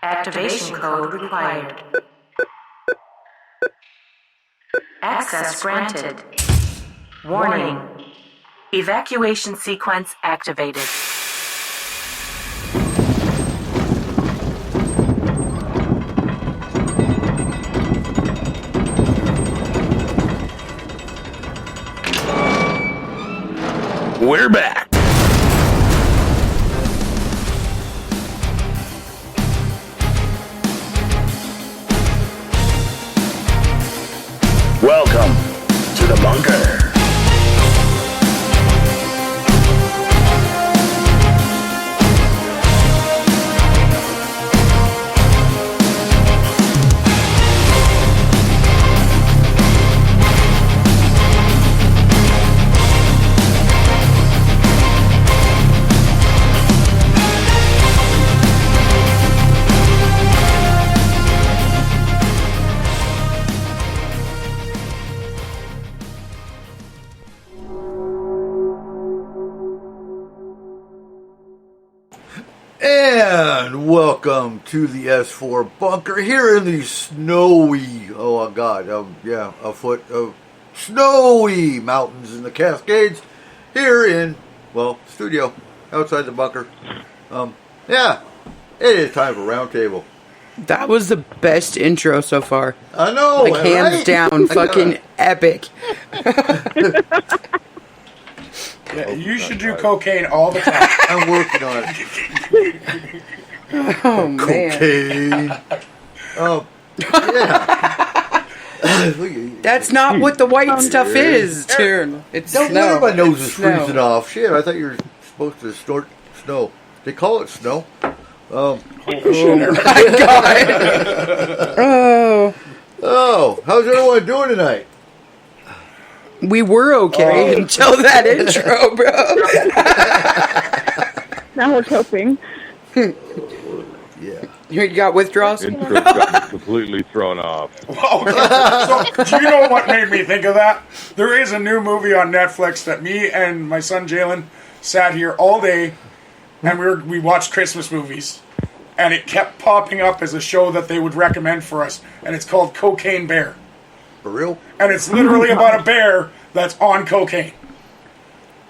Activation code required. Access granted. Warning. Evacuation sequence activated. We're back. Welcome to the bunker. And welcome to the S4 bunker here in the snowy, a foot of snowy mountains in the Cascades here in, studio outside the bunker. It is time for Roundtable. That was the best intro so far. I know, like hands right? down, fucking epic. Yeah, you should do cocaine all the time. I'm working on it. Oh, man. Cocaine. Oh, yeah. That's not what the white stuff is, Tern. It's Don't snow. worry, my nose is Snow. freezing off. Shit, I thought you were supposed to snort snow. They call it snow. Oh, my God. Oh, how's everyone doing tonight? We were okay until that intro, bro. Now we're coping. Yeah. You got withdrawals? Intro got completely thrown off. So, do you know what made me think of that? There is a new movie on Netflix that me and my son Jalen sat here all day, and we watched Christmas movies, and it kept popping up as a show that they would recommend for us, and it's called Cocaine Bear. For real? And it's literally about a bear that's on cocaine.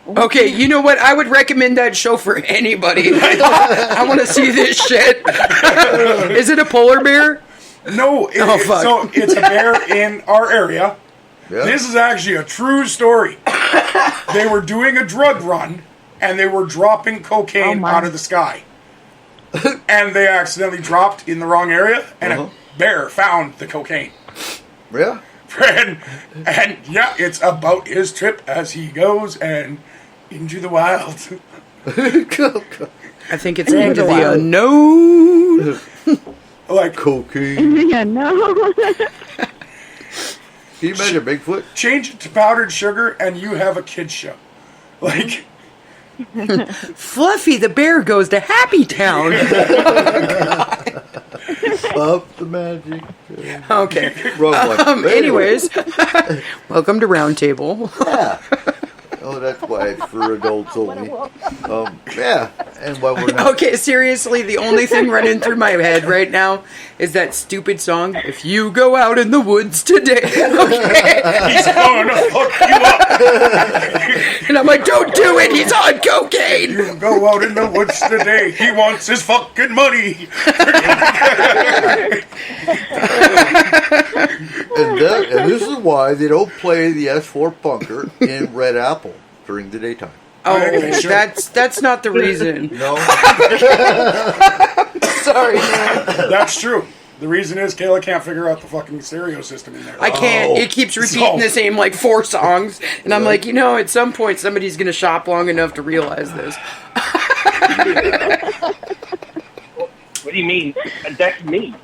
Okay, you know what? I would recommend that show for anybody. I want to see this shit. Is it a polar bear? No, fuck. So it's a bear in our area. Yeah. This is actually a true story. They were doing a drug run, and they were dropping cocaine out of the sky. And they accidentally dropped in the wrong area, and a bear found the cocaine. Yeah? And yeah, it's about his trip as he goes and into the wild. I think it's into the unknown. Like Cocaine. Yeah, no. Can you imagine Bigfoot? change it to powdered sugar, and you have a kids show. Like Fluffy the bear goes to Happy Town. Up the magic. Okay. Wrong one. Anyways, welcome to Roundtable. Yeah. Oh, that's why it's for adults only. Yeah. And why we're not. Okay, seriously, the only thing running through my head right now is that stupid song, If You Go Out in the Woods Today. Okay. he's gonna fuck you up. And I'm like, don't do it, he's on cocaine. You go out in the woods today. He wants his fucking money. And this is why they don't play the S4 bunker in Red Apple during the daytime. Oh, Sure. that's not the reason. No? Sorry, man. That's true. The reason is Kayla can't figure out the fucking stereo system in there. I can't. It keeps repeating the same, 4 songs. And I'm like, at some point somebody's going to shop long enough to realize this. What do you mean? That's me.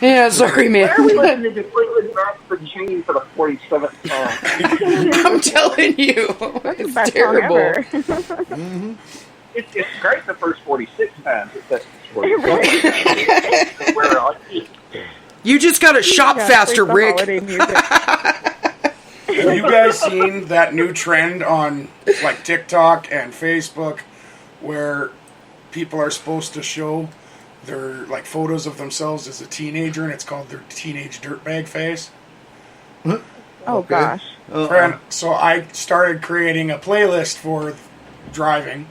Yeah, sorry, man. Why are we listening to Fleetwood Mac for Gene for the 47th song? I'm telling you. It's Best terrible. song ever. It's great the first 46 times. It's that 46. Where You just got to shop faster, freak the Rick. holiday music. Have you guys seen that new trend on TikTok and Facebook where people are supposed to show their like photos of themselves as a teenager, and it's called their teenage dirtbag face. Oh Okay. gosh. Friend, so I started creating a playlist for driving,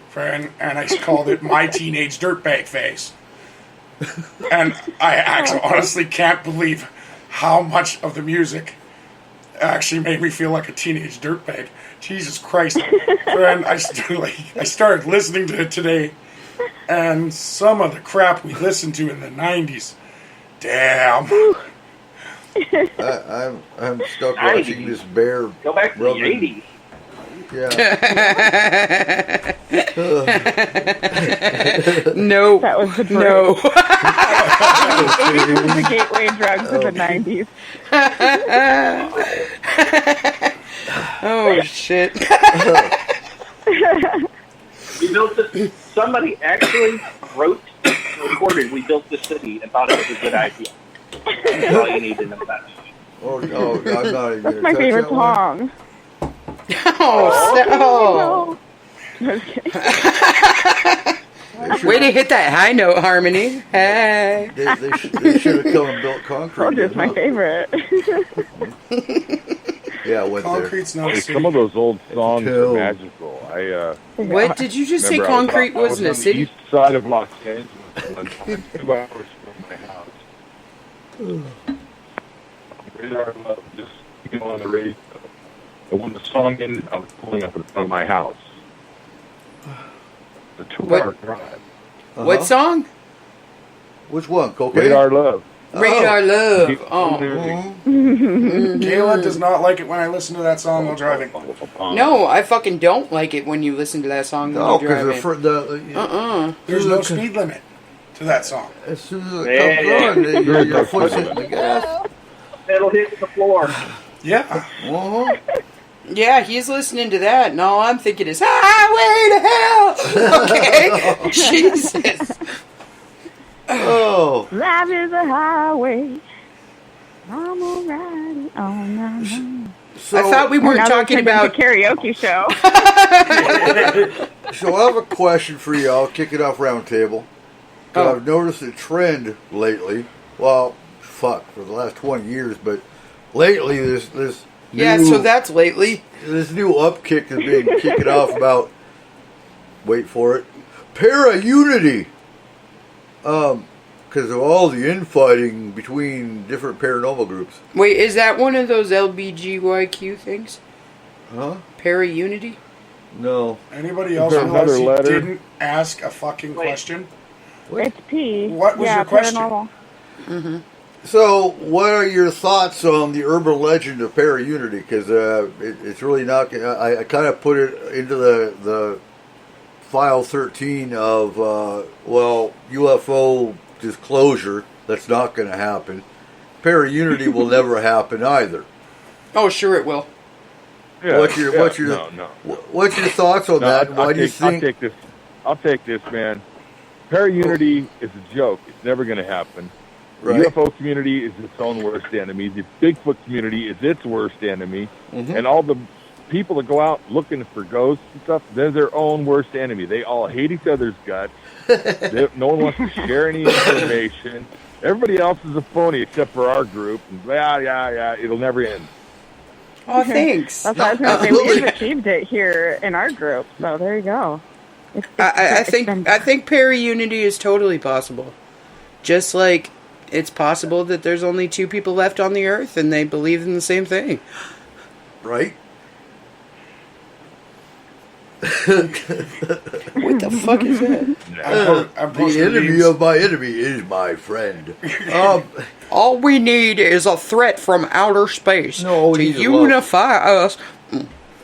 friend, and I called it My Teenage Dirtbag Face. And I actually honestly can't believe how much of the music actually made me feel like a teenage dirtbag. Jesus Christ. Friend, I started listening to it today, and some of the crap we listened to in the 90s. Damn. I'm stuck watching this bear. Go back to the rubbing- 80s. Yeah. No. That was the No. 80s was the gateway drugs of the 90s. Oh, shit. We built this. Somebody actually wrote and recorded "We Built This City" and thought it was a good idea. That's all you need to know about it. Oh no, I'm not even That's gonna my touch favorite that one. song. Oh, No. Just kidding. way to hit that high note, Harmony. Hey. They should have come and built concrete. Told you it's my huh? favorite. Yeah, I went there. Concrete's not a Hey, city. some of those old songs Cool. are magical. What did you just say? remember I was Concrete on- I wasn't a on the city? east side of Los Angeles, one time, 2 hours from my house. Radar Love just came on the radio. And when the song ended, I was pulling up in front of my house. The 2-hour drive. Uh-huh. What song? Which one? Cocaine? Radar Love. Radar Love. Keep Oh. there. Kayla does not like it when I listen to that song while driving. No, I fucking don't like it when you listen to that song when No, you're driving. because There's no speed limit to that song. as soon as it Yeah, comes yeah. on, your foot's hitting the gas. It'll hit the floor. Yeah. Uh-huh. Yeah, he's listening to that, and all I'm thinking is Highway to Hell. Okay, Jesus. Oh, Life is a highway. I'm gonna ride it all night long. so, I thought we weren't Now that talking it's turned about. into a karaoke show. so I have a question for you. I'll kick it off roundtable. Oh. I've noticed a trend lately. Well, fuck, for the last 20 years, but lately this Yeah, new, so that's lately. this new upkick is being kicking off about. Wait for it. Para-unity. Because of all the infighting between different paranormal groups. Wait, is that one of those LBGYQ things? Huh? Para-unity? No. Anybody else there realize another you letter? didn't ask a fucking question? It's P. What was yeah, your question? Paranormal. So, what are your thoughts on the urban legend of para-unity? Because it's really not. I kind of put it into the file 13 of UFO disclosure. That's not going to happen. Para-unity will never happen either. Oh, sure it will. Yeah, What's your no. What's your thoughts on No, that? I'll Why do you take- I'll think? take this. I'll take this, man. Para-unity is a joke. It's never going to happen. Right. The UFO community is its own worst enemy. The Bigfoot community is its worst enemy. Mhm. And all the people that go out looking for ghosts and stuff, they're their own worst enemy. They all hate each other's guts. No one wants to share any information. Everybody else is a phony except for our group. And yeah, it'll never end. Oh, thanks. That's what I was going to say. We've achieved it here in our group. So there you go. I think para-unity is totally possible. Just like it's possible that there's only 2 people left on the earth and they believe in the same thing. Right? What the fuck is that? I'm The posting enemy memes. of my enemy is my friend. All we need is a threat from outer space No, to we need love. unify us. All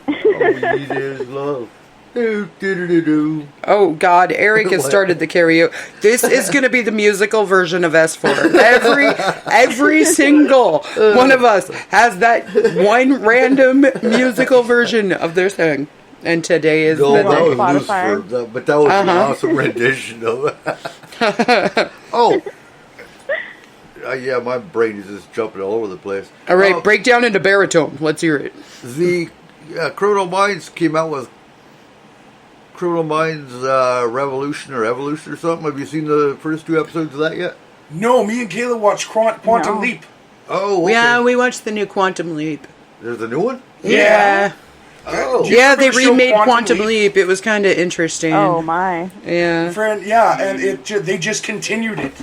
we need is love. Do, do, do, do, do. Oh God, Eric has What? started the karaoke. This is going to be the musical version of S4. Every single one of us has that one random musical version of their song. And today is No, the that day. was Spotify. Lucifer, but that was an awesome rendition of it. Oh. Yeah, my brain is just jumping all over the place. All right, break down into baritone. Let's hear it. The Criminal Minds came out with Criminal Minds Revolution or Evolution or something? Have you seen the first 2 episodes of that yet? No, me and Kayla watched Quantum No. Leap. Oh, okay. Yeah, we watched the new Quantum Leap. There's a new one? Yeah. Oh. Do you Yeah, remember they the show remade Quantum Quantum Leap? Leap. It was kind of interesting. Oh my. Yeah. Friend, yeah, and they just continued it.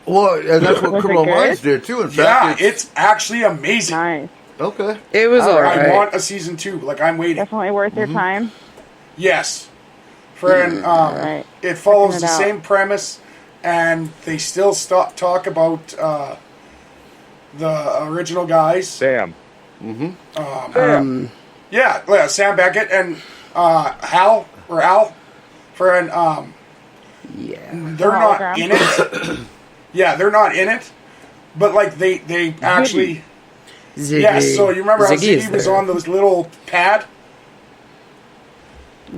Well, and that's what Was it Criminal good? Minds did too. In Yeah, fact, it's actually amazing. Nice. okay. It was All alright. I want a season 2. Like, I'm waiting. Definitely worth your time. Yes. Friend, Right. it follows Checking the it out. same premise, and they still talk about the original guys. Sam. Yeah, Sam Beckett and Al. Friend, Yeah. they're not Hologram. in it. Yeah, they're not in it. But, like, they actually... Ziggy. Yeah, so you remember how Ziggy is Ziggy was there. on this little pad?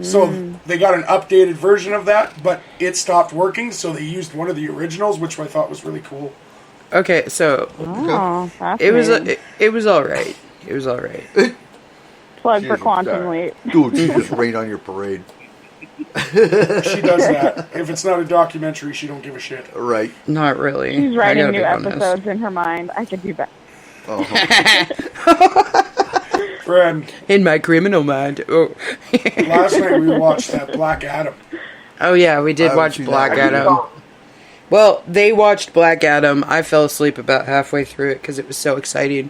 So they got an updated version of that, but it stopped working, so they used one of the originals, which I thought was really cool. Okay, so Oh, it was fascinating. it was alright. It was alright. Plug for Jesus, Quantum sorry. Leap. Dude, she just rain on your parade. She does that. If it's not a documentary, she don't give a shit. Right. Not really. She's I writing gotta new be honest. episodes in her mind. I could do that. Friend, In my criminal mind. Oh. last night we watched that Black Adam. Oh yeah, we did haven't watch seen Black that. Adam. Well, they watched Black Adam. I fell asleep about halfway through it because it was so exciting.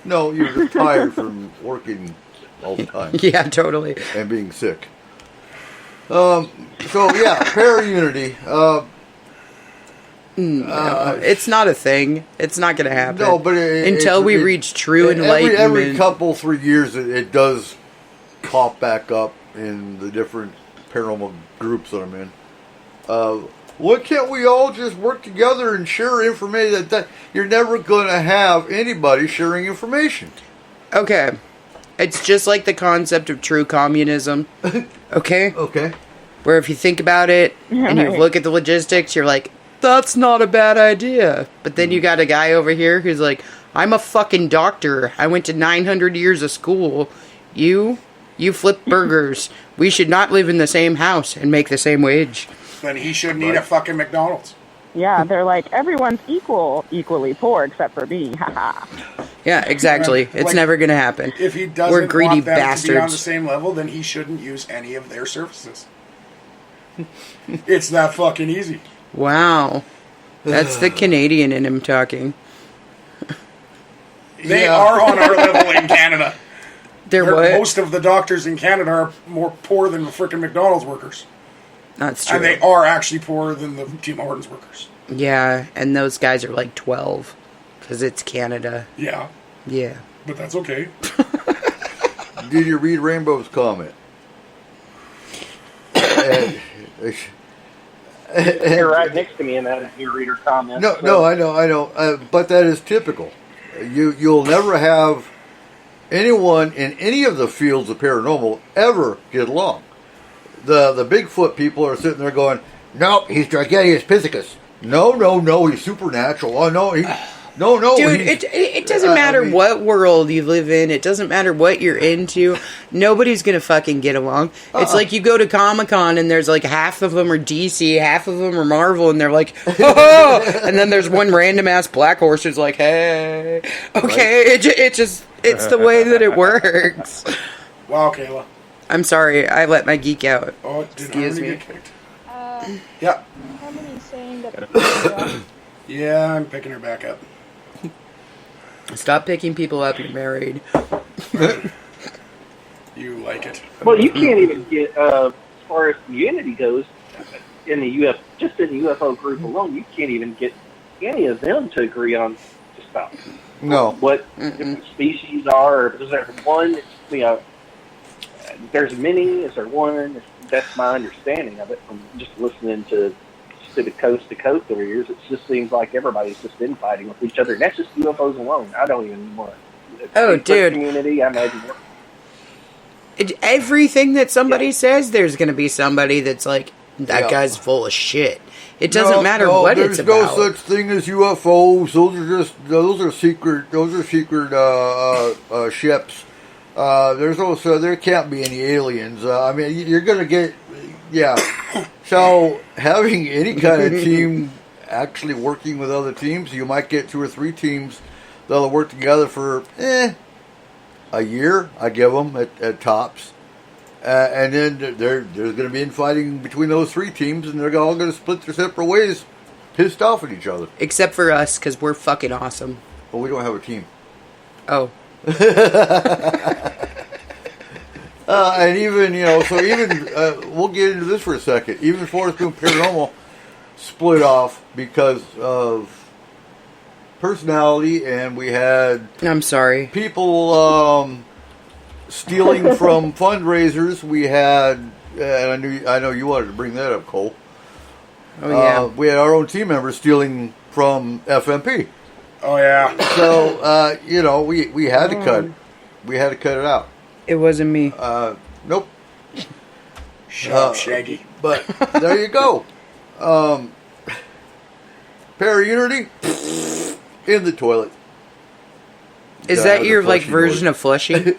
No, you're just tired from working all the time Yeah, totally. and being sick. So yeah, Para-Unity. It's not a thing. It's not going to happen. No, but until we reach true enlightenment. every couple 3 years, it does pop back up in the different paranormal groups that I'm in. Why can't we all just work together and share information? That you're never going to have anybody sharing information. Okay. It's just like the concept of true communism. Okay? Okay. Where if you think about it and you Right. look at the logistics, you're like, that's not a bad idea. But then you got a guy over here who's like, I'm a fucking doctor. I went to 900 years of school. You flip burgers. We should not live in the same house and make the same wage. Then he shouldn't eat at fucking McDonald's. Yeah, they're like, everyone's equally poor except for me. Haha. Yeah, exactly. Right. It's Like, never going to happen. If he doesn't We're greedy want them to be on the bastards. same level, then he shouldn't use any of their services. It's that fucking easy. Wow. That's the Canadian in him talking. They Yeah. are on our level in Canada. They're what? Most of the doctors in Canada are more poor than the frickin' McDonald's workers. That's true. And they are actually poorer than the Tim Hortons workers. Yeah, and those guys are like 12. Because it's Canada. Yeah, Yeah. but that's okay. Did you read Rainbow's comment? You're right next to me in that e-reader comment. No, I know. But that is typical. You'll never have anyone in any of the fields of paranormal ever get along. The Bigfoot people are sitting there going, "Nope, he's Giganteus Pithecus. No, he's supernatural. Oh no, Dude, he's, it doesn't matter what world you live in. It doesn't matter what you're into. Nobody's going to fucking get along. It's like you go to Comic-Con and there's like half of them are DC, half of them are Marvel, and they're like, oh! And then there's one random ass black horse who's like, hey. Okay, it's the way that it works. Wow, Kayla. I'm sorry, I let my geek out. Oh, did Excuse Harmony me. get kicked? Yeah. Somebody's saying that. Yeah, I'm picking her back up. Stop picking people up, you're married. You like it. Well, you can't even get, as far as community goes, in the just in the UFO group alone, you can't even get any of them to agree on just about no. what different species are. Or is there one? There's many. Is there one? That's my understanding of it from just listening to coast to coast over years. It just seems like everybody's just infighting with each other. And that's just UFOs alone. I don't even want. Oh, Bigfoot dude. Community. I imagine. Everything that somebody says, there's going to be somebody that's like, that Yeah. guy's full of shit. It doesn't matter what it's about. There's no such thing as UFOs. Those are secret ships. There's also there can't be any aliens. I mean, you're gonna get So having any kind of team actually working with other teams, you might get 2 or 3 teams that'll work together for a year. I give them at tops, and then there's going to be infighting between those 3 teams, and they're all going to split their separate ways, pissed off at each other. Except for us, because we're fucking awesome. But we don't have a team. Oh. And even, we'll get into this for a second. Even Forest Boom Paranormal split off because of personality, and we had I'm sorry. people stealing from fundraisers. We had, and I know you wanted to bring that up, Cole. Oh, yeah. We had our own team members stealing from FMP. Oh, yeah. So, we had to cut. We had to cut it out. It wasn't me. Nope. Shut up, Shaggy. But there you go. Para-Unity in the toilet. Is that your version of Flushing? We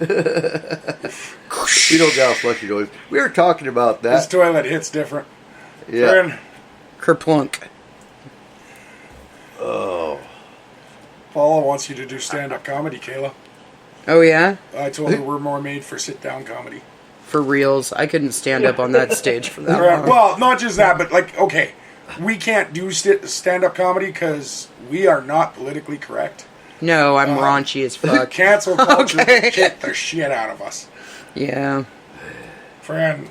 don't got a flushy noise. We were talking about that. This toilet hits different. Yeah. Friend, Kerplunk. Oh. Paula wants you to do stand-up comedy, Kayla. Oh, yeah? I told her we're more made for sit-down comedy. For reals. I couldn't stand up on that stage for that long. Well, not just that, but okay, we can't do stand-up comedy because we are not politically correct. No, I'm raunchy as fuck. Cancel culture Okay. kicked the shit out of us. Yeah. Friend,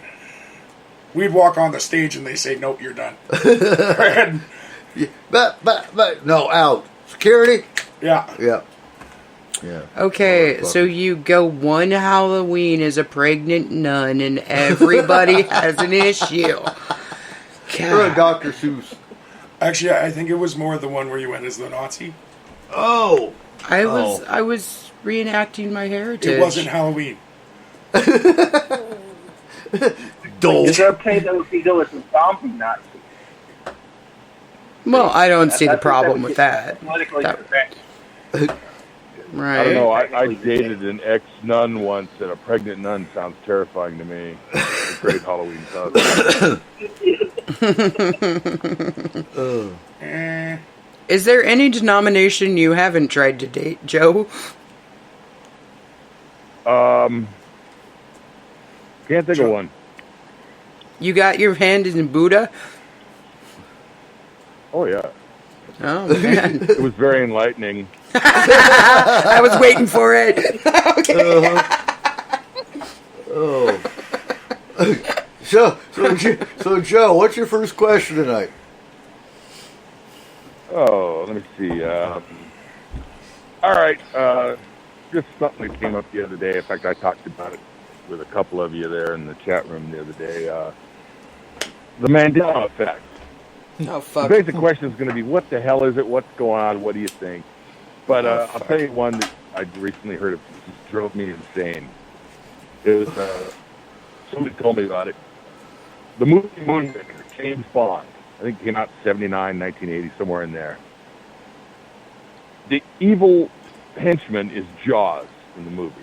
we'd walk on the stage and they say, nope, you're done. Friend. Yeah, but, no, out. Security? Yeah. Yeah. Yeah. Okay, so you go one Halloween as a pregnant nun and everybody has an issue. You're a Dr. Seuss. Actually, I think it was more the one where you went as the Nazi. Oh. I was reenacting my heritage. It wasn't Halloween. It's okay though if you go as a zombie Nazi. Well, I don't see the think problem would with get that. Politically correct. Right. I don't know. I dated an ex-nun once, and a pregnant nun sounds terrifying to me. It's a great Halloween costume. Is there any denomination you haven't tried to date, Joe? Can't think of one. You got your hand in Buddha? Oh, yeah. Oh, man. It was very enlightening. I was waiting for it. Okay. Oh. So Joe, what's your first question tonight? Oh, let me see. All right. Just something that came up the other day. In fact, I talked about it with a couple of you there in the chat room the other day. The Mandela effect. Oh, fuck. The basic question is going to be, what the hell is it? What's going on? What do you think? But I'll tell you one that I recently heard of. It just drove me insane. It was, somebody told me about it. The movie Moonraker, James Bond. I think it came out in 79, 1980, somewhere in there. The evil henchman is Jaws in the movie.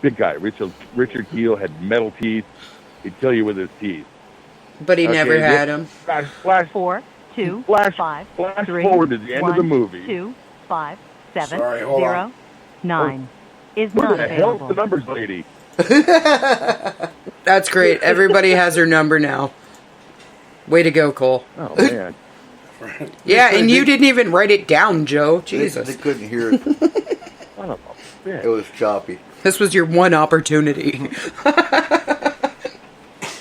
Big guy. Richard Gere had metal teeth. He'd kill you with his teeth. But he never had him. Flash 4, 2, flash 5, flash 3, forward to the end 1, of the movie. 2, 5, 7, Sorry, hold 0, on. 9 is Where not the hell's the available. numbers lady? That's great. Everybody has her number now. Way to go, Cole. Oh, man. Yeah, and you didn't even write it down, Joe. Jesus. They couldn't hear it. Son of a bitch. It was choppy. This was your one opportunity.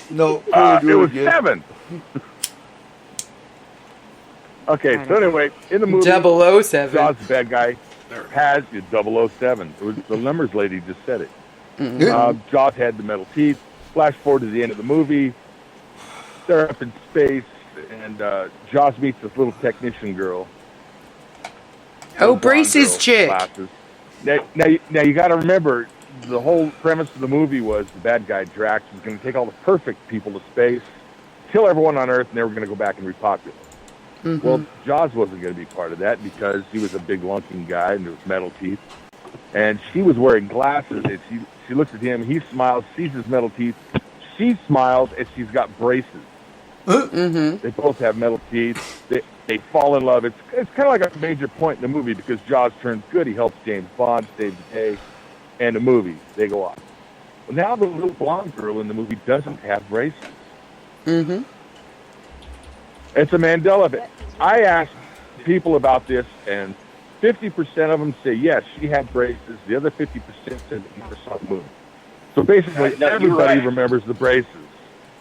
No, It was 7. Okay, so anyway, in the movie, 007. Jaws, the bad guy, has the 007. It was the numbers lady just said it. Jaws had the metal teeth. Flash forward to the end of the movie. They're up in space, and Jaws meets this little technician girl. Oh, Little blonde braces girl, chick. glasses. Now you got to remember, the whole premise of the movie was the bad guy Drax was going to take all the perfect people to space, kill everyone on Earth, and they were going to go back and repopulate. Well, Jaws wasn't going to be part of that because he was a big lunking guy and there was metal teeth. and she was wearing glasses, and she looks at him, he smiles, sees his metal teeth, she smiles, and she's got braces. Mm-hmm. They both have metal teeth. They fall in love. It's kind of like a major point in the movie because Jaws turns good. He helps James Bond save the day, and the movie, they go off. Well, now the little blonde girl in the movie doesn't have braces. Mm-hmm. It's a Mandela effect. I asked people about this, and 50% of them say yes, she had braces. The other 50% said they never saw the movie. So basically, No, you're everybody right. remembers the braces.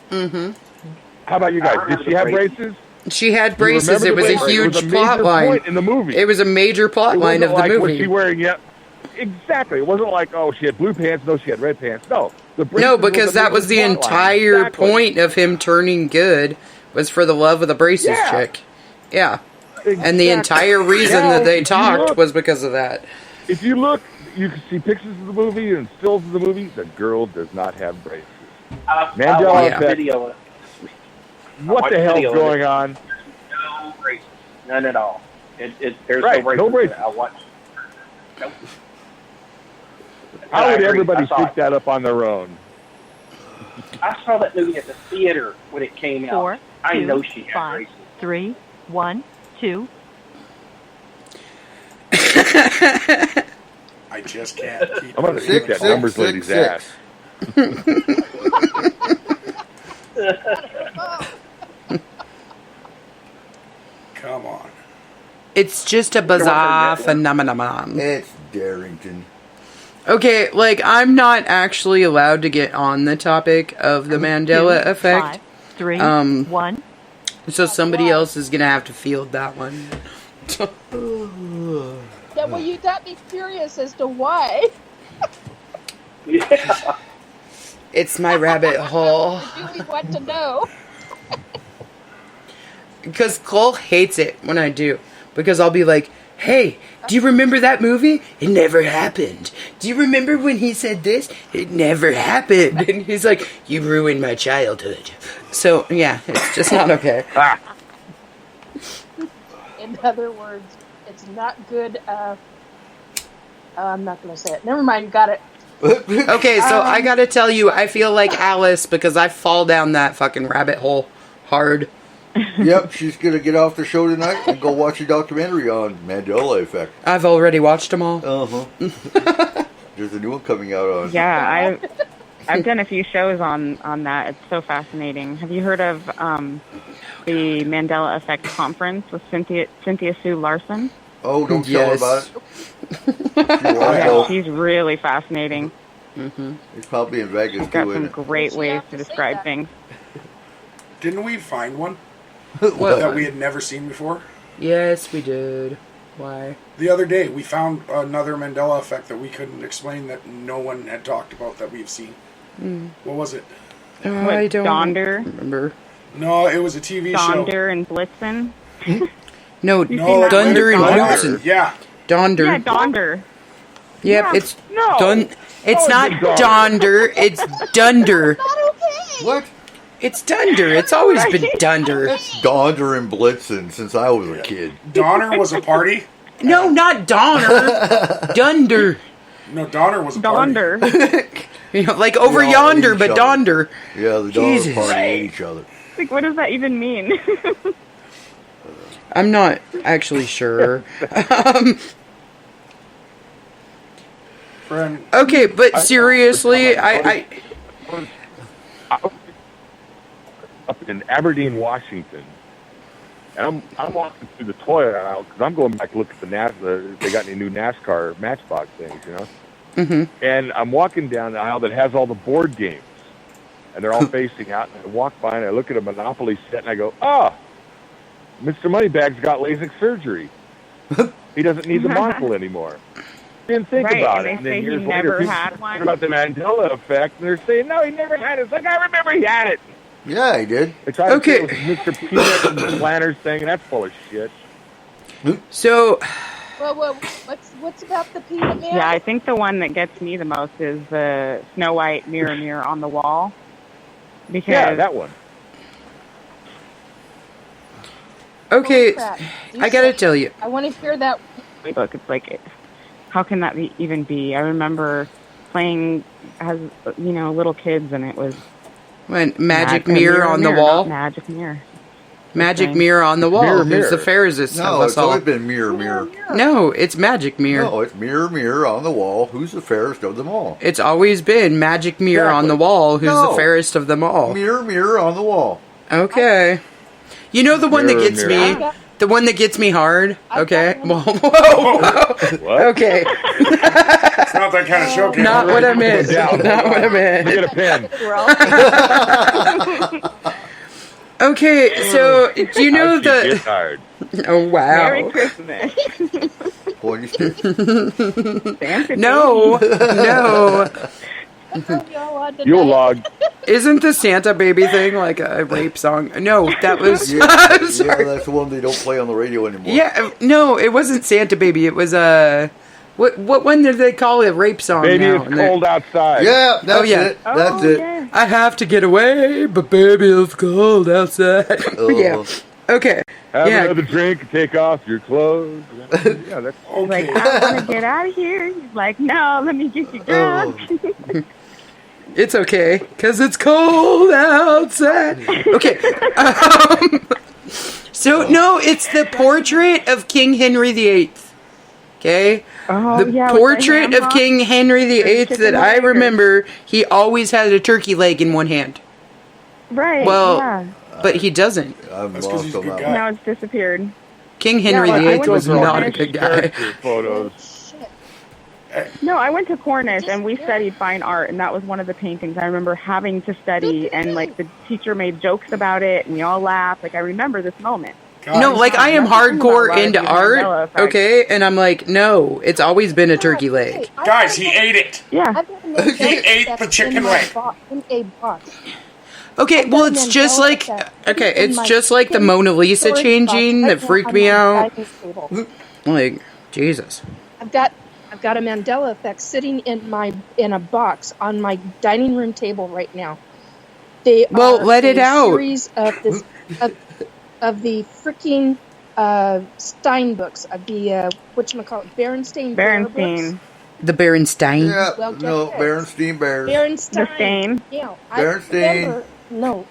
Mm-hmm. How about you I guys? remember Did she the have braces. braces? She had You braces. remember It was the a braces? huge It was a plot major line. point in the movie. It was a major plot It line wasn't of the like, was movie. she wearing yet? Exactly. It wasn't like, oh, she had blue pants. No, she had red pants. No. The braces No, because a that major was the plot line. entire Exactly. point of him turning good was for the love of the braces Yeah. chick. Yeah. Exactly. And the entire reason Now, that they if you talked look- was because of that. If you look, you can see pictures of the movie and stills of the movie. The girl does not have braces. I Mandela watched effect. video of it. What watched the hell's video of going it. on? No braces. None at all. There's Right, no braces. no braces. I watched. Nope. How I would agree. everybody I saw pick it. that up on their own? I saw that movie at the theater when it came out. 4, I 2, know she had 5, braces. 3, 1, 2. I just can't keep I'm going to Six, kick that six, numbers six, lady's six. ass. Come on. It's just a bizarre phenomenon. It's Darrington. Okay, like, I'm not actually allowed to get on the topic of the Mandela 2, effect, 5, 3, Um, 1. so somebody else is gonna have to field that one. Yeah, well, you got me curious as to why. Yeah. It's my rabbit hole. I really want to know. Because Cole hates it when I do. Because I'll be like, hey, do you remember that movie? It never happened. Do you remember when he said this? It never happened. And he's like, you ruined my childhood. So, yeah, it's just not okay. In other words, it's not good. I'm not going to say it. Never mind. Got it. Okay, so I gotta tell you, I feel like Alice because I fall down that fucking rabbit hole hard. Yep, she's gonna get off the show tonight and go watch a documentary on Mandela effect. I've already watched them all. Uh-huh. There's a new one coming out on. Yeah, I've done a few shows on that. It's so fascinating. Have you heard of the Mandela Effect Conference with Cynthia Sue Larson? Oh, don't tell her Yes. about it. Yeah, she's really fascinating. He's probably in Vegas She's got doing some it. great She ways have to to say describe that. things. Didn't we find one What? that we had never seen before? Yes, we did. Why? The other day, we found another Mandela effect that we couldn't explain that no one had talked about that we've seen. What was it? I don't Donder? remember. No, it was a TV show. Donder and Blitzen? No, No, Dunder and Donder. Blitzen. Yeah. Donder. Yeah, Donder. Yep, Yeah, it's no. Dun. It's Oh, not it's Donder. Donder. It's Dunder. Not okay. What? It's Dunder. It's always been Dunder. It's Donder and Blitzen since I was a kid. Donner was a party. No, not Donner. Dunder. No, Donner was a party. Donder. You know, like over all yonder, each but other. Donder. Yeah, the Jesus. dogs party each other. Like, what does that even mean? I'm not actually sure. Friend, Okay, but seriously, I Up in Aberdeen, Washington, and I'm walking through the toy aisle because I'm going back to look at if they got any new NASCAR Matchbox things, you know. Mm-hmm. And I'm walking down the aisle that has all the board games, and they're all facing out. And I walk by and I look at a Monopoly set and I go, Mr. Moneybags got LASIK surgery. He doesn't need the monocle anymore. Didn't think Right, about and it. they And then say he years never later, people had talking one. about the Mandela effect, and they're saying, no, he never had it. It's like, I remember he had it. Yeah, he did. They tried to say Okay. it was Mr. Peanut and the Planners thing, and that's full of shit. so Well, what's about the peanut man? Yeah, I think the one that gets me the most is the Snow White mirror, mirror on the wall. Because Yeah, that one. okay, Holy crap. I gotta tell you. I want to hear that. book, it's like how can that even be? I remember playing as little kids, and it was when Magic Mirror on the wall. Magic Mirror. Magic Mirror on the wall. Mirror, Who's mirror. the fairest No, of us it's all? always been mirror, mirror. No, it's Magic Mirror. No, it's mirror, mirror on the wall. Who's the fairest of them all? It's always been Magic Mirror on the wall. Who's the fairest of them all? Mirror, mirror on the wall. Okay. You know the one that Mirror, gets mirror. me? The one that gets me hard? Okay. I've got Whoa. What? Okay. It's not that kind of showcase. Not what I meant. Down. Not what I meant. Get a pen. Okay, so do you know How'd you get the... tired? Oh, Merry wow. Christmas. Pointy stick. Santa No. No. You'll log. Isn't the Santa Baby thing like a rape song? No, that was... Yeah, I'm yeah, sorry. that's the one they don't play on the radio anymore. Yeah, no, it wasn't Santa Baby. It was what one did they call it? A rape song? Baby, now? it's And they're- cold outside. Yeah, that's yeah. it. That's it. Yeah. I have to get away, but baby, it's cold outside. Yeah. Okay. Have Yeah. another drink and take off your clothes. Yeah, that's Like, I want to get out of here. He's like, no, let me get you drunk. It's okay, because it's cold outside. Okay. So, no, it's the portrait of King Henry VIII. Okay? Oh, The yeah, with portrait the ham of hock. King Henry VIII chicken that I leg or- remember, he always had a turkey leg in one hand. Right, Well, yeah. but he doesn't. I'm That's 'cause lost he's a on good that guy. one. Now it's disappeared. King Henry Yeah, well, I VIII went was to not a Cornish good guy. character photos. Shit. No, I went to Cornish and we studied fine art, and that was one of the paintings I remember having to study, and like the teacher made jokes about it, and we all laughed. Like I remember this moment. God, No, like I am That's the thing about hardcore a lot of into these art, Mandela effects. okay? And I'm like, no, it's always been a turkey leg. guys, he ate it. Yeah. I've got a Mandela He ate effect the chicken in my leg. in a box. Okay, I've well, got it's Mandela just like, effect okay, in it's my just like the chicken Mona Lisa storage changing box that right freaked now me on my out. dining table. Like, Jesus. I've got a Mandela effect sitting in a box on my dining room table right now. They Well, are let it a out. Series of this of the freaking Stein books of the whatchamacallit, Berenstain Bear books. Berenstain. The Berenstain. Yeah, Well, get no, this. Berenstein Bears. Berenstain. The stain. Yeah, Berenstain. No,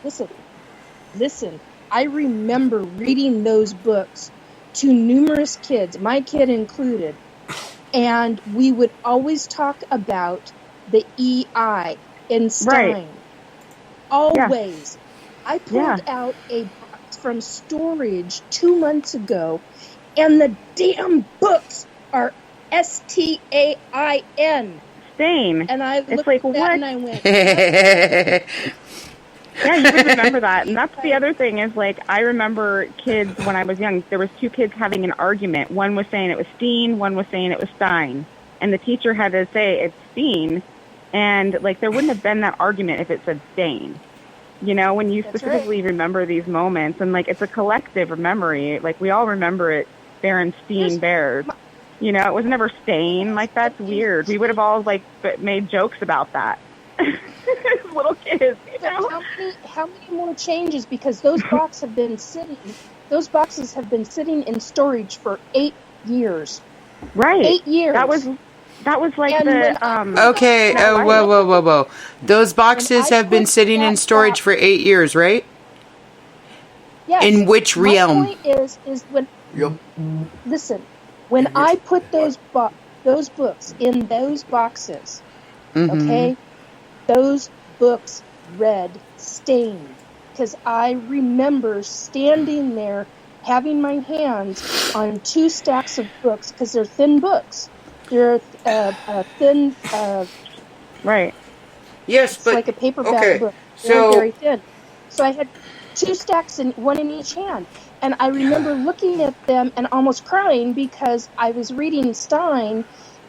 listen. I remember reading those books to numerous kids, my kid included, and we would always talk about the EI in Stein. Right. Always. I pulled Yeah. out a box from storage 2 months ago, and the damn books are STAIN. Stain. And I looked like, at that what? and I went, Yeah, you would remember that. And that's the other thing is, like, I remember kids when I was young, there was two kids having an argument. One was saying it was Steen, one was saying it was Stein. And the teacher had to say it's Steen. And, like, there wouldn't have been that argument if it said Stain. You know, when you That's specifically remember these moments. And, like, it's a collective memory. Like, we all remember it, Berenstain Bears. You know, it was never Stain. Like, that's weird. We would have all, like, made jokes about that. Little kids, you know? how many more changes? Because those boxes have been sitting in storage for 8 years. Right. 8 years. That was like And the Okay, No, whoa. Those boxes I have been put sitting in that storage box- for 8 years, right? Yes. In which realm? My point is when Yep. listen, when I put those books in those boxes, Mm-hmm. okay, those books read stained, because I remember standing there having my hands on 2 stacks of books, because they're thin books. They're thin, Right. Yes, it's but like a paperback okay, book. They're so- very thin. So I had 2 stacks, one in each hand. And I remember looking at them and almost crying because I was reading Stein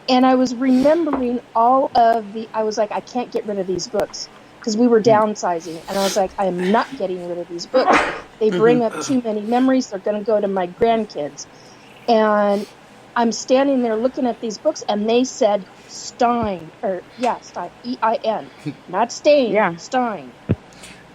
and I was remembering all of I was like, I can't get rid of these books because we were downsizing. And I was like, I am not getting rid of these books. They bring up too many memories. They're going to go to my grandkids. And I'm standing there looking at these books and they said Stein, Stein, EIN, not Stain, Yeah. Stein.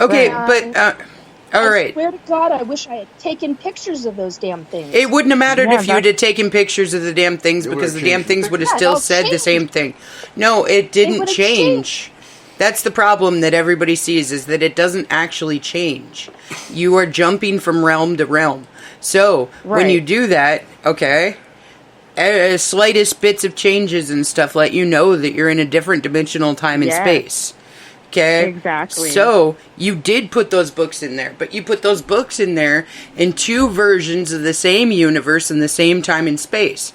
Okay, Right. but All I right. swear to God, I wish I had taken pictures of those damn things. It wouldn't have mattered Yeah, if you'd have taken pictures of the damn things It because would've the damn changed the things would have picture. still Yeah, said the changed. same thing. No, it didn't would've change. That's the problem that everybody sees, is that it doesn't actually change. You are jumping from realm to realm. So, when Right. you do that, okay, slightest bits of changes and stuff let you know that you're in a different dimensional time and Yes. space. Okay? Exactly. So, you did put those books in there, but you put those books in there in two versions of the same universe in the same time and space.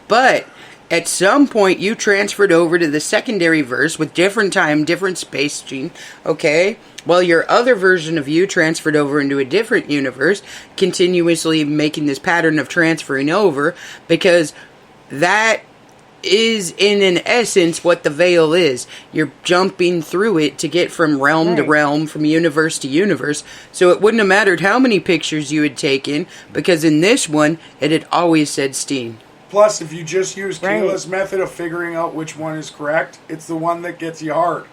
But, at some point, you transferred over to the secondary verse with different time, different space, Gene, okay? While your other version of you transferred over into a different universe, continuously making this pattern of transferring over, because that is in an essence what the veil is. You're jumping through it to get from realm to Right. realm, from universe to universe. So it wouldn't have mattered how many pictures you had taken, because in this one, it had always said Steen. Plus, if you just use Right. Kayla's method of figuring out which one is correct, it's the one that gets you hard.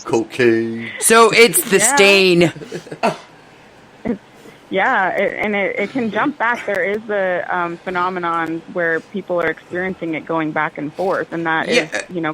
Cocaine. So it's the Yeah. stain. Yeah, it can jump back. There is a phenomenon where people are experiencing it going back and forth, and that is,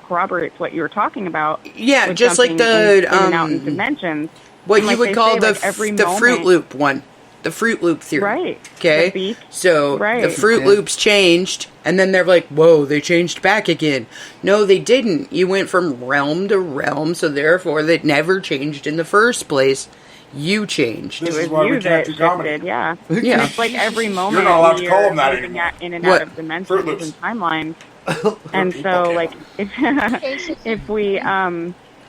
corroborates what you were talking about. Yeah, with just like jumping the, in and out in dimensions. What And you like would they call say, the like, every the Fruit moment- Loop one. The Fruit Loop theory. Right. Okay? The beak. So, Right. the Fruit Okay. Loops changed, and then they're like, whoa, they changed back again. No, they didn't. You went from realm to realm, so therefore they never changed in the first place. You changed. This It is was why we you can't that do comedy. shifted, yeah. Yeah. It's like every moment You're not allowed to we call are them that moving anymore. in and What? out of Fruit dimensions Loops. and timelines. And people so, can. like,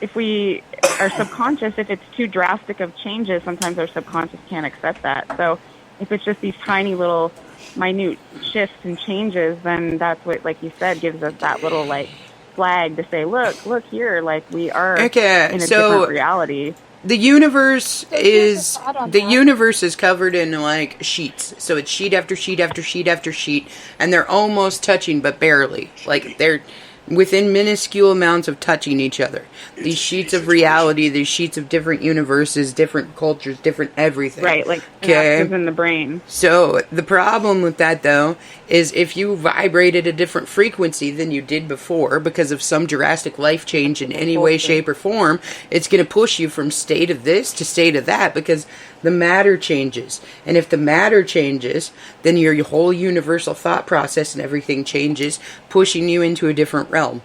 if we are subconscious, if it's too drastic of changes, sometimes our subconscious can't accept that. So if it's just these tiny little minute shifts and changes, then that's what, like you said, gives us that little, like, flag to say, look here, like, we are Okay, in a so- different reality. The universe So here's is a thought on the that. universe is covered in like sheets. So it's sheet after sheet after sheet after sheet, and they're almost touching but barely. Like they're within minuscule amounts of touching each other. These sheets of reality, these sheets of different universes, different cultures, different everything. Right, like Okay. synapses in the brain. So the problem with that though is if you vibrate at a different frequency than you did before because of some drastic life change in any way, shape, or form, it's going to push you from state of this to state of that because the matter changes. And if the matter changes, then your whole universal thought process and everything changes, pushing you into a different realm.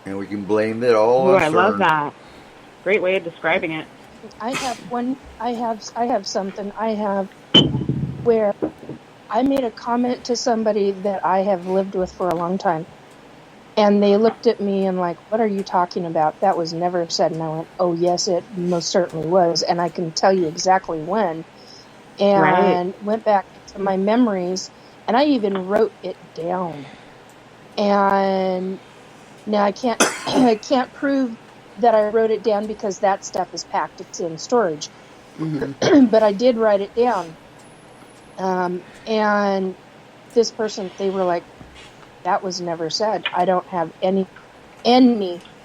And we can blame it all Ooh, on I love CERN. that. Great way of describing it. I have something where I made a comment to somebody that I have lived with for a long time. And they looked at me and like, what are you talking about? That was never said. And I went, oh yes, it most certainly was. And I can tell you exactly when. And went back to my memories and I even wrote it down. And now I can't prove that I wrote it down because that stuff is packed. It's in storage. Mm-hmm. But I did write it down. And this person, they were like, that was never said. I don't have any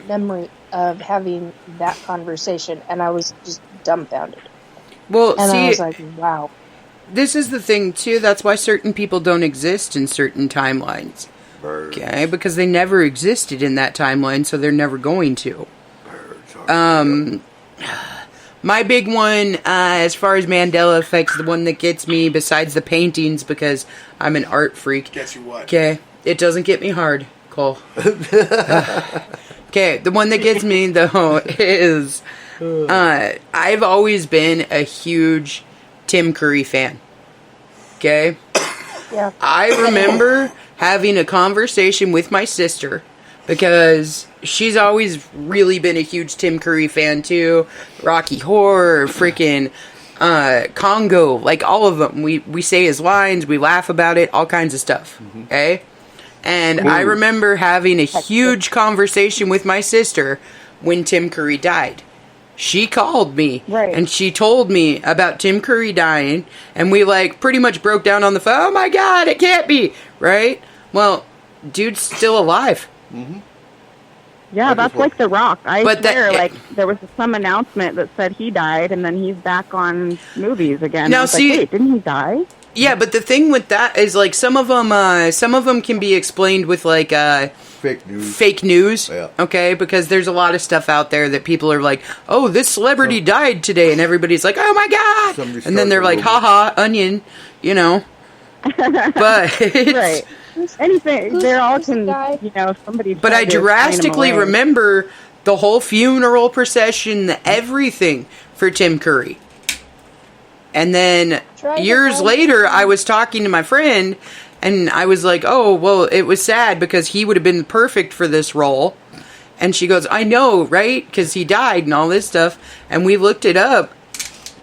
memory of having that conversation. And I was just dumbfounded. Well, And see, I was like, wow. this is the thing too. That's why certain people don't exist in certain timelines. Birds. Okay, because they never existed in that timeline, so they're never going to. Birds are My big one, as far as Mandela effects, the one that gets me besides the paintings, because I'm an art freak. Guess you what? Okay, it doesn't get me hard, Cole. Okay, the one that gets me though is I've always been a huge Tim Curry fan. Okay, Yeah. I remember having a conversation with my sister because she's always really been a huge Tim Curry fan too. Rocky Horror, freaking Congo, like all of them. We say his lines, we laugh about it, all kinds of stuff. Okay? And I remember having a huge conversation with my sister when Tim Curry died. She called me and she told me about Tim Curry dying, and we like pretty much broke down on the phone. Oh my god, it can't be, right? Well, dude's still alive. Yeah, that's just want- like The Rock. I But that- swear, like, there was some announcement that said he died, and then he's back on movies again. Now, I was see- like, wait, didn't he die? Yeah, but the thing with that is, like, some of them can be explained with, like, Fake news. fake news. Yeah. Okay, because there's a lot of stuff out there that people are like, "Oh, this celebrity died today," and everybody's like, "Oh my god!" Somebody And then they're starts like, a rumor. "Ha ha, onion," you know. But it's, Right. Anything. Who's- They're all who's the can, guy? somebody. But tried I to explain 'em drastically away. remember the whole funeral procession, everything for Tim Curry. And then Try to years find- later, I was talking to my friend, and I was like, "Oh, well, it was sad because he would have been perfect for this role." And she goes, "I know, right? Because he died and all this stuff." And we looked it up,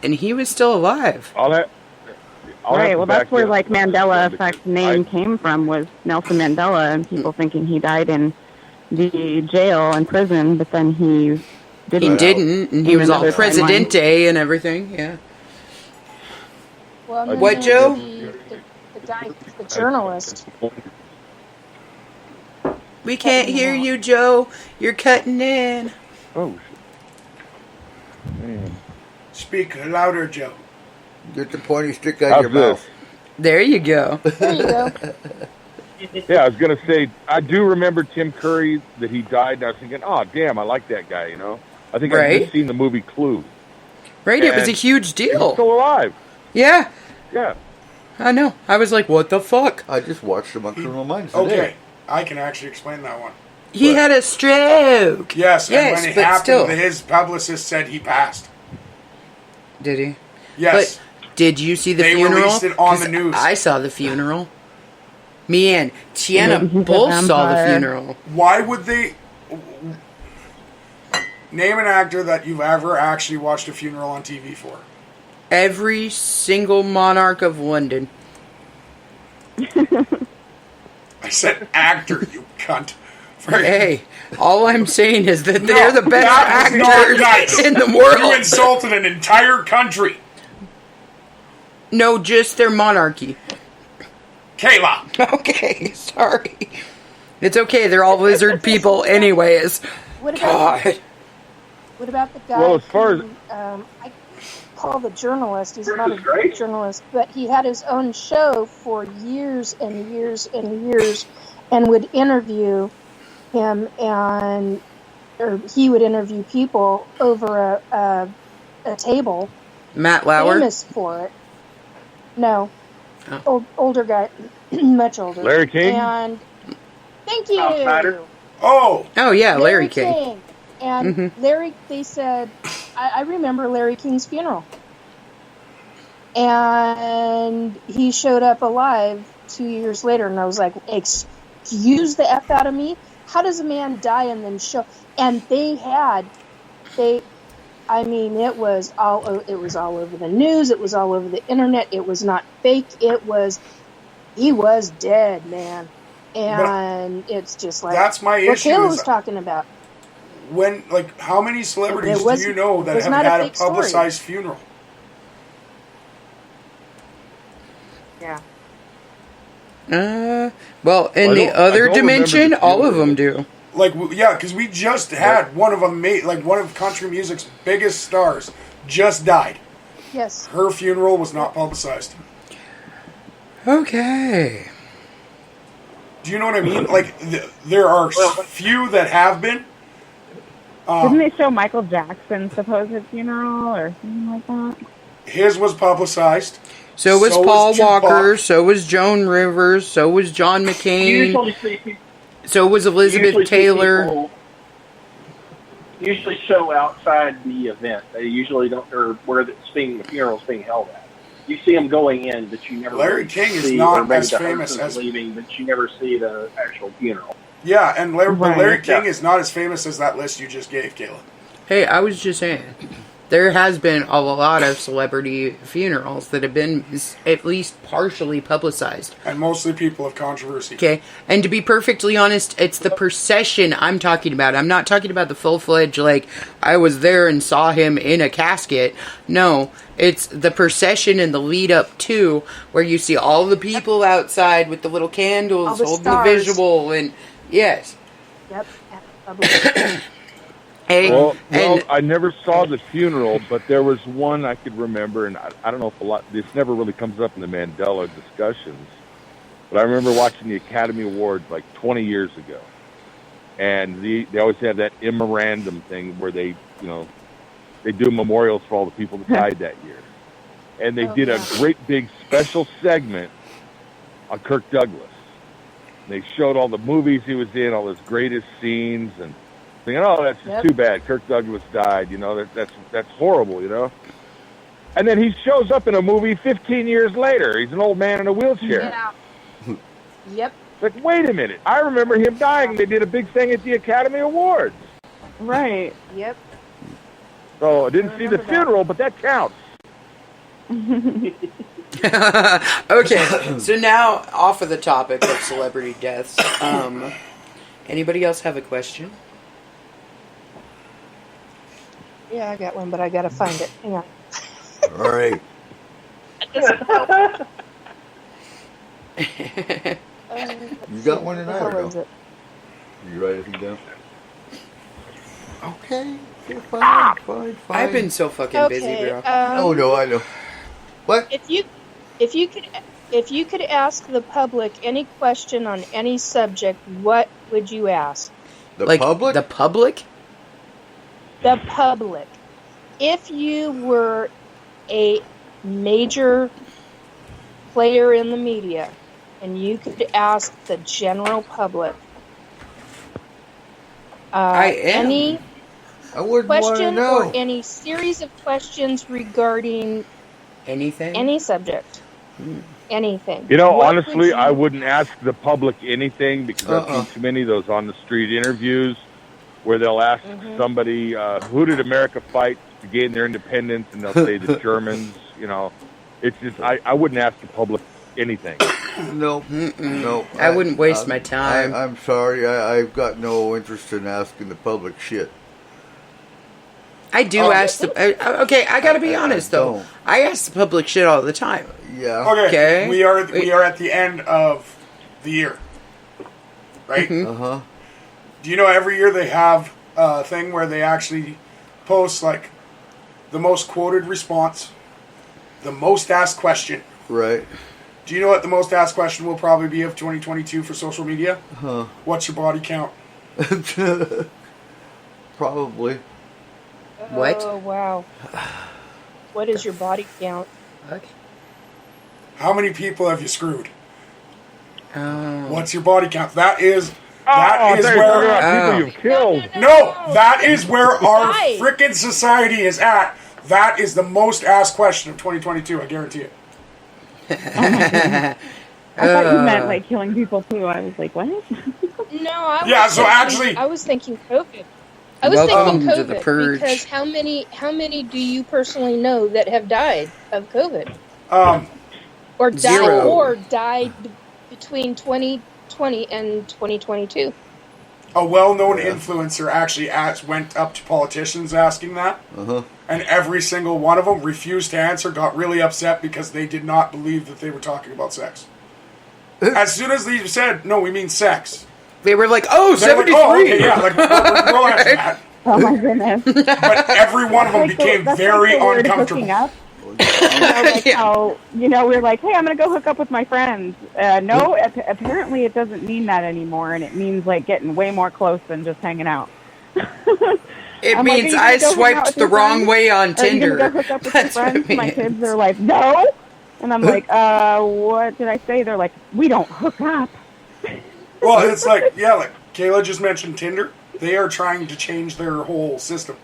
and he was still alive. I'll have Right. to Well, back that's where you like up. Mandela effect name came from, was Nelson Mandela, and people thinking he died in the jail and prison, but then he didn't. He didn't, and he In was all another timeline. Presidente and everything. Yeah. Well, and then What, there's Joe? The guy, the journalist. We can't hear you, Joe. You're cutting in. Oh, shit. Man. Speak louder, Joe. Get the pointy stick out How's of your this? mouth. There you go. There you go. Yeah, I was gonna say I do remember Tim Curry that he died, and I was thinking, oh damn, I like that guy. You know, I think I've Right. just seen the movie Clue. Right? It was a And huge He's deal. still alive. Yeah, Yeah. I know. I was like, what the fuck? I just watched him on Criminal Minds today. Okay, I can actually explain that one. He had a stroke. Yes, and Yes, when it but happened, still. his publicist said he passed. Did he? Yes. But did you see the They funeral? released it on 'Cause the news. I saw the funeral. Me and Tiana He's a both saw the vampire. funeral. Why would they name an actor that you've ever actually watched a funeral on TV for? Every single monarch of London. I said actor, you cunt. Hey, all I'm saying is that they're the best that was not actors nice. in the You world. insulted an entire country. No, just their monarchy. Kayla. Okay, sorry. It's okay, they're all lizard people anyways. What about God. what about the guy? Well, as far who, I call the journalist. He's not a journalist, but he had his own show for years and years and years, and would interview him, or he would interview people over a table. Matt Lauer? Famous for it. No, Oh. older guy, much older. Larry King? And thank you. Outsider? Oh, Oh, yeah, Larry King. And Mhm. Larry, they said, I remember Larry King's funeral. And he showed up alive 2 years later, and I was like, excuse the F out of me? How does a man die and then show? And I mean, it was all over the news. It was all over the internet. It was not fake. He was dead, man. And it's just like that's my what issue Kayla is- was talking about. when, like, how many celebrities It was- do you know it that was have not a had a fake story. publicized funeral? Yeah. Well, in I the don't- I other don't dimension, remember the all of funeral. them do. Like, yeah, because we just had one of country music's biggest stars just died. Yes. Her funeral was not publicized. Okay. Do you know what I mean? Like, there are few that have been. Didn't they show Michael Jackson's supposed funeral or something like that? His was publicized. So was Paul Tupac. Walker, so was Joan Rivers, so was John McCain, Usually see so was Elizabeth usually see Taylor. people usually show outside the event. They usually don't, or where the funeral's being held at. You see them going in, but you never Larry really King is see, not or maybe as the famous husband's as- leaving, but you never see the actual funeral. Yeah, and Larry Right. King Yeah. is not as famous as that list you just gave, Caleb. Hey, I was just saying, there has been a lot of celebrity funerals that have been at least partially publicized. And mostly people of controversy. Okay, and to be perfectly honest, it's the procession I'm talking about. I'm not talking about the full-fledged, like, I was there and saw him in a casket. No, it's the procession and the lead up to, where you see all the people outside with the little candles All the holding the stars. visual, and yes. Yep. public. Hey, Well, and I never saw the funeral, but there was one I could remember, and I don't know if this never really comes up in the Mandela discussions, but I remember watching the Academy Awards like 20 years ago, and they always have that memorandum thing where they do memorials for all the people that died that year, and they did a great big special segment on Kirk Douglas. They showed all the movies he was in, all his greatest scenes, and thinking, oh, that's just too bad. Kirk Douglas died. That's horrible. And then he shows up in a movie 15 years later. He's an old man in a wheelchair. Yeah. Yep. It's like, wait a minute. I remember him dying. They did a big thing at the Academy Awards. Right. Yep. So I didn't see the funeral, but that counts. okay, so now off of the topic of celebrity deaths, anybody else have a question? Yeah, I got one, but I gotta find it. Hang on. All right. You got one and I What don't was know. it? You write everything down? Okay. Fine. I've been so fucking busy, bro. Oh no, I know. What? If you could ask the public any question on any subject, what would you ask? The public? The public? The public. If you were a major player in the media and you could ask the general public any I wouldn't want to question know. or any series of questions regarding anything, any subject, anything. What would Honestly, you- I wouldn't ask the public anything because I've seen too many of those on the street interviews where they'll ask somebody, who did America fight to gain their independence? And they'll say the Germans, It's just, I wouldn't ask the public anything. No. I wouldn't waste my time. I'm sorry. I've got no interest in asking the public shit. I do ask the... okay, I gotta be honest, though. don't. I ask the public shit all the time. Yeah. Okay. We are at the end of the year, right? Uh-huh. Do you know every year they have a thing where they actually post like the most quoted response, the most asked question. Right. Do you know what the most asked question will probably be of 2022 for social media? Huh. What's your body count? Probably. What? Oh, wow. What is your body count? Okay. How many people have you screwed? Oh. What's your body count? That is People where you've killed. No, that is where our Right. frickin' society is at. That is the most asked question of 2022. I guarantee it. I thought you meant like killing people too. I was like, what? No, I was Yeah, so thinking, actually- I was thinking COVID. I was Welcome thinking to the COVID purge. because how many do you personally know that have died of COVID or Zero. died between 2020 and 2022? A well-known influencer actually went up to politicians asking that, and every single one of them refused to answer, got really upset because they did not believe that they were talking about sex. As soon as they said, no, we mean sex. They were like, oh, They're like, 73! oh, okay, yeah, like, we'll answer that. Oh my goodness. But every one of them became That's very like the word uncomfortable. hooking up. Like how, we're like, hey, I'm going to go hook up with my friends. No, apparently it doesn't mean that anymore, and it means like getting way more close than just hanging out. It I'm like, means "Are you I gonna go hang out swiped with the your wrong friends? way on Are you Tinder. going to go hook up with your That's what friends? it My means. kids are like, no. And I'm like, what did I say? They're like, we don't hook up. Well, it's like, like Kayla just mentioned Tinder. They are trying to change their whole system.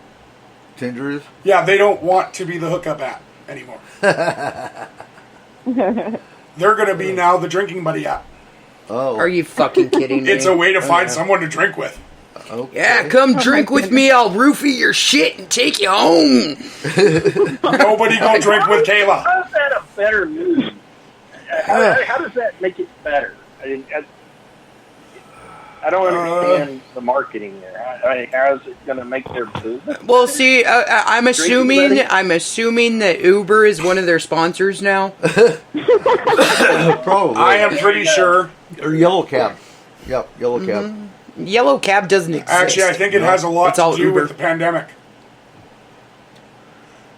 Tinder is? Yeah, they don't want to be the hookup app anymore. They're going to be now the drinking buddy app. Oh. Are you fucking kidding me? It's a way to find someone to drink with. Okay. Yeah, come drink with me. I'll roofie your shit and take you home. Nobody go drink with Kayla. How is that a better move? How does that make it better? I don't understand the marketing there. How is it going to make their business? Well, see, I'm assuming buddy? that Uber is one of their sponsors now. Probably. I am pretty sure. Or Yellow Cab. Yep, Yellow Cab. Yellow cab doesn't exist. Actually, I think it has a lot It's all to do Uber. with the pandemic.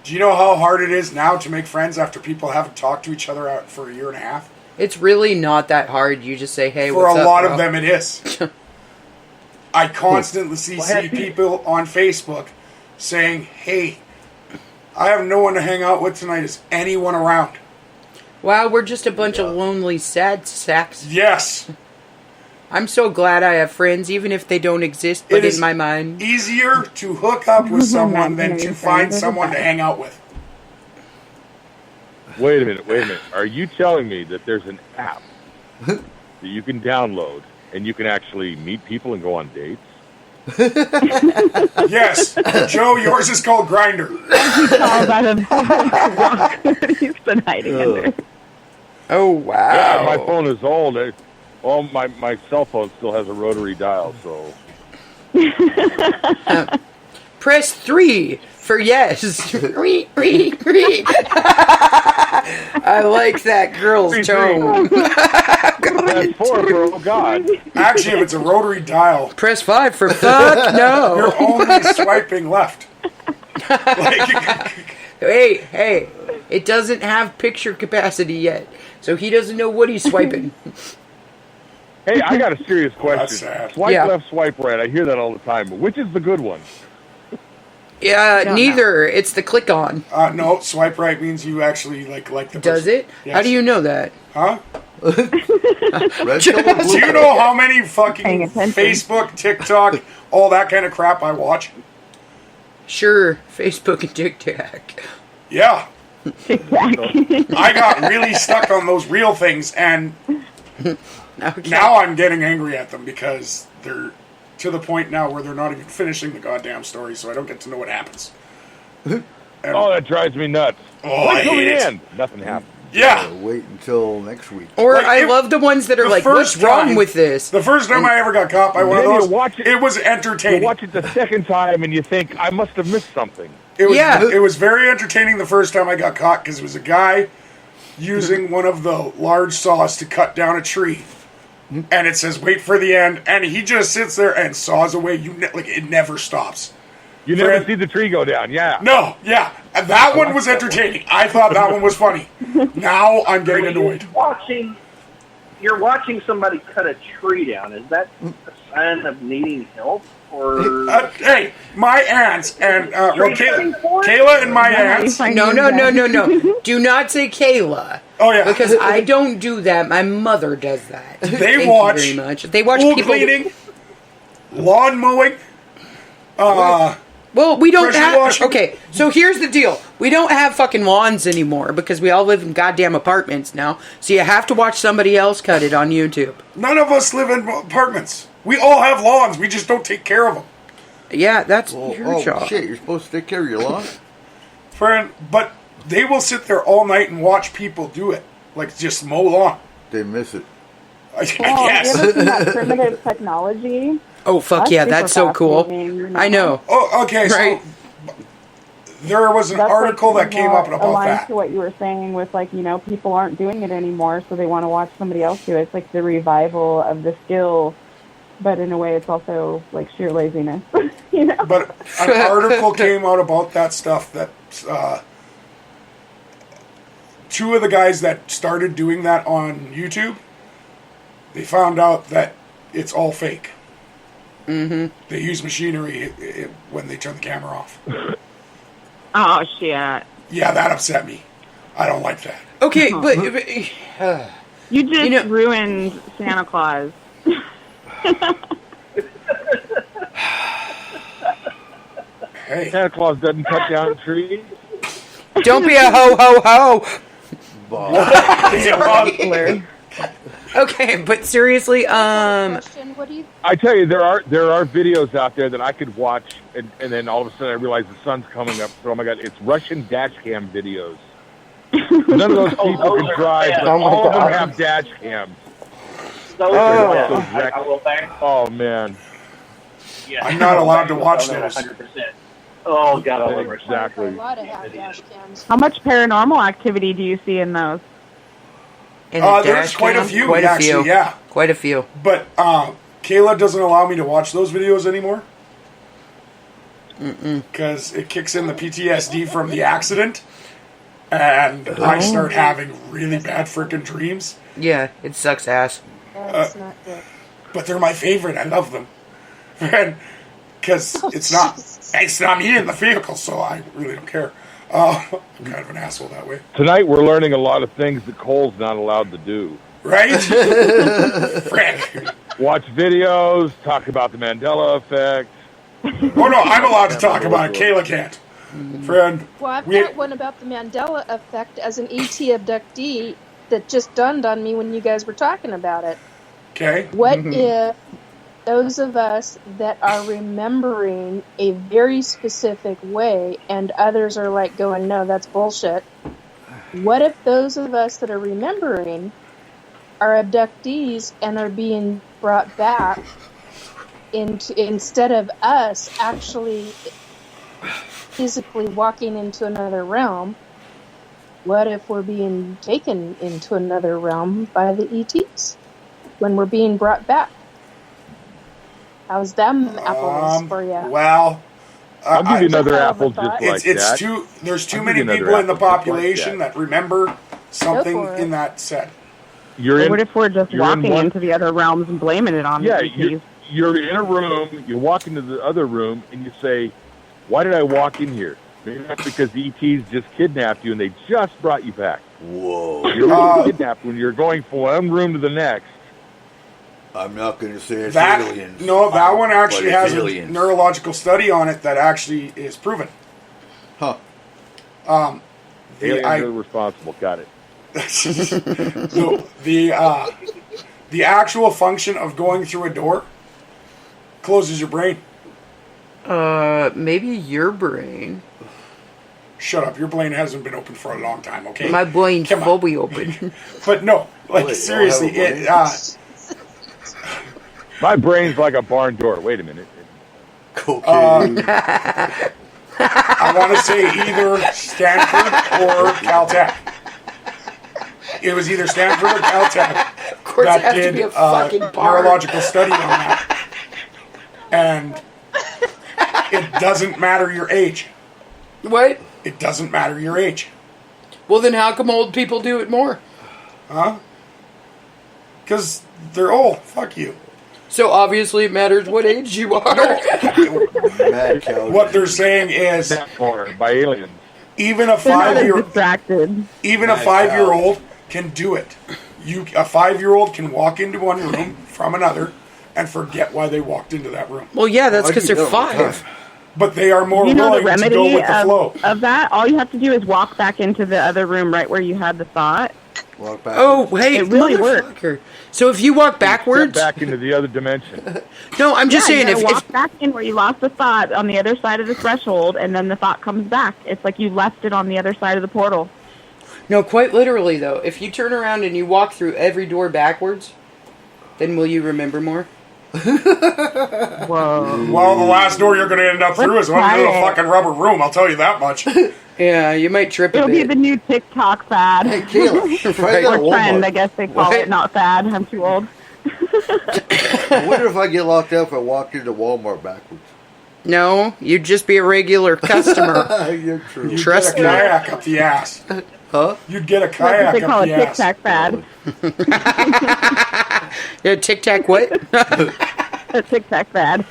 Do you know how hard it is now to make friends after people haven't talked to each other out for a year and a half? It's really not that hard. You just say, hey, For what's a up, lot bro? of them, it is. I constantly see people on Facebook saying, hey, I have no one to hang out with tonight. Is anyone around? Wow, we're just a bunch of lonely, sad sacks. Yes. I'm so glad I have friends, even if they don't exist, but It is in my mind. easier to hook up with someone than to find someone to hang out with. Wait a minute. Are you telling me that there's an app that you can download and you can actually meet people and go on dates? Yes. Joe, yours is called Grindr. He's been hiding in there. Oh, wow. Yeah, my phone is old. My cell phone still has a rotary dial, so... Press 3 for yes. I like that girl's tone. Press 4 for oh God. Actually, if it's a rotary dial, Press 5 for fuck no. you're only swiping left. Hey, it doesn't have picture capacity yet, so he doesn't know what he's swiping. Hey, I got a serious That's question. sad. Swipe Yeah. left, swipe right. I hear that all the time. But which is the good one? Yeah, neither. It's the click on. No, swipe right means you actually like the Does person. it? Yes. How do you know that? Huh? Red color, blue Do you color. know how many fucking Paying attention. Facebook, TikTok, all that kind of crap I watch? Sure, Facebook and TikTok. Yeah. I got really stuck on those real things, and Okay. now I'm getting angry at them because they're to the point now where they're not even finishing the goddamn story, so I don't get to know what happens. And, Oh, that drives me nuts. Oh, I Wait till hate the it. end. Nothing happened. Yeah. Wait until next week. Or Like, I if- love the ones that are the like, first what's wrong time- with this? The first time I ever got caught by one of Then you those, watch it- it was You entertaining. watch it the second time and you think, I must have missed something. It was, Yeah. it was very entertaining the first time I got caught because it was a guy using one of the large saws to cut down a tree. And it says, wait for the end. And he just sits there and saws away. It never stops. You never Fred- see the tree go down, yeah. No, yeah. And that one was entertaining. I thought that one was funny. Now I'm getting annoyed. You're watching somebody cut a tree down. Is that a sign of needing help? Or Hey, my aunts and Tree cutting for it? Kayla and my aunts. No. Do not say Kayla. Oh yeah, Because I don't do that. My mother does that. They Thank watch you very much. They watch pool people cleaning, lawn mowing. Well, we don't pressure have. washing. Okay, so here's the deal. We don't have fucking lawns anymore because we all live in goddamn apartments now. So you have to watch somebody else cut it on YouTube. None of us live in apartments. We all have lawns. We just don't take care of them. Yeah, that's Well, your job. shit, you're supposed to take care of your lawn? Friend, but they will sit there all night and watch people do it. Like just mow lawn. They miss it. I Have you guess. ever seen that primitive technology? Oh fuck That's yeah, super that's so cool. fascinating. I know. Oh, okay. Right. So there was an That's article like that came up more about aligned that. to what you were saying with people aren't doing it anymore, so they want to watch somebody else do it. It's like the revival of the skill, but in a way, it's also like sheer laziness. But an article came out about that stuff that two of the guys that started doing that on YouTube, they found out that it's all fake. Mm-hmm. They use machinery when they turn the camera off. Oh shit! Yeah, that upset me. I don't like that. Okay, but You just know- ruined Santa Claus. Hey, Santa Claus doesn't cut down trees. don't be a ho ho ho. Okay, but seriously, Question, what do you I tell you, there are videos out there that I could watch, and then all of a sudden I realize the sun's coming up. So, oh my god, it's Russian dash cam videos. None of those people can drive, but all of them have dash cams. those are are wrecks. I will say. Oh man, Yeah, I'm not allowed to watch those. those. 100%. Oh god, I love Russian. a exactly. lot of have dash cams? How much paranormal activity do you see in those? in the There's dash quite a cam, few, quite a actually, few, yeah. quite a few. But Kayla doesn't allow me to watch those videos anymore. Because it kicks in the PTSD from the accident. And I start having really bad freaking dreams. Yeah, it sucks ass. That's not good. But they're my favorite. I love them. Because it's not me in the vehicle, so I really don't care. I'm kind of an asshole that way. Tonight we're learning a lot of things that Cole's not allowed to do. Right? Frick. Watch videos, talk about the Mandela effect. Oh no, I'm allowed to talk about it. Kayla can't. Friend. Well, I've got one about the Mandela effect as an ET abductee that just dawned on me when you guys were talking about it. Okay. What if those of us that are remembering a very specific way and others are like going, no, that's bullshit. What if those of us that are remembering are abductees and are being brought back instead of us actually physically walking into another realm? What if we're being taken into another realm by the ETs when we're being brought back? How's them apples for you? Well, I'll give you another apple just like that. There's too many people in the population that remember something in that set. What if we're just walking into the other realms and blaming it on the ETs? You're in a room, you walk into the other room, and you say, why did I walk in here? Maybe that's because the ETs just kidnapped you and they just brought you back. Whoa. You're really kidnapped when you're going from one room to the next. I'm not going to say it's that, aliens. No, that one actually has aliens. A neurological study on it that actually is proven. Huh. Aliens are responsible. Got it. The actual function of going through a door closes your brain. Maybe your brain. Shut up. Your brain hasn't been open for a long time, okay? My brain's fully open. But no, seriously, my brain's like a barn door. Wait a minute. Cocaine. I want to say either Stanford or Caltech. It was either Stanford or Caltech that did a neurological study on that. And it doesn't matter your age. What? It doesn't matter your age. Well, then how come old people do it more? Huh? Because they're old. Fuck you. So obviously it matters what age you are. What they're saying is by aliens. Even a 5-year-old can do it. A 5-year-old can walk into one room from another and forget why they walked into that room. Well, yeah, that's because they're 5. But they are more the willing remedy to go with the flow. Of that, all you have to do is walk back into the other room right where you had the thought. Walk back. Oh, hey, it really works. So if you walk backwards, back into the other dimension. No, I'm just saying you if walk back in where you lost the thought on the other side of the threshold, and then the thought comes back. It's like you left it on the other side of the portal. No, quite literally though. If you turn around and you walk through every door backwards, then will you remember more? Whoa. Well, the last door you're going to end up through is one little fucking rubber room. I'll tell you that much. Yeah, you might trip a It'll bit. be the new TikTok fad. Hey, Kayla, try that at Or trend, Walmart. I guess they call it, not fad. I'm too old. I wonder if I get locked up if I walk into Walmart backwards. No, you'd just be a regular customer. You're true. You'd Trust get a me. kayak up the ass. Huh? You'd get a That's what kayak they call up a the ass. TikTok fad. Yeah, Tic Tac what? A TikTok fad.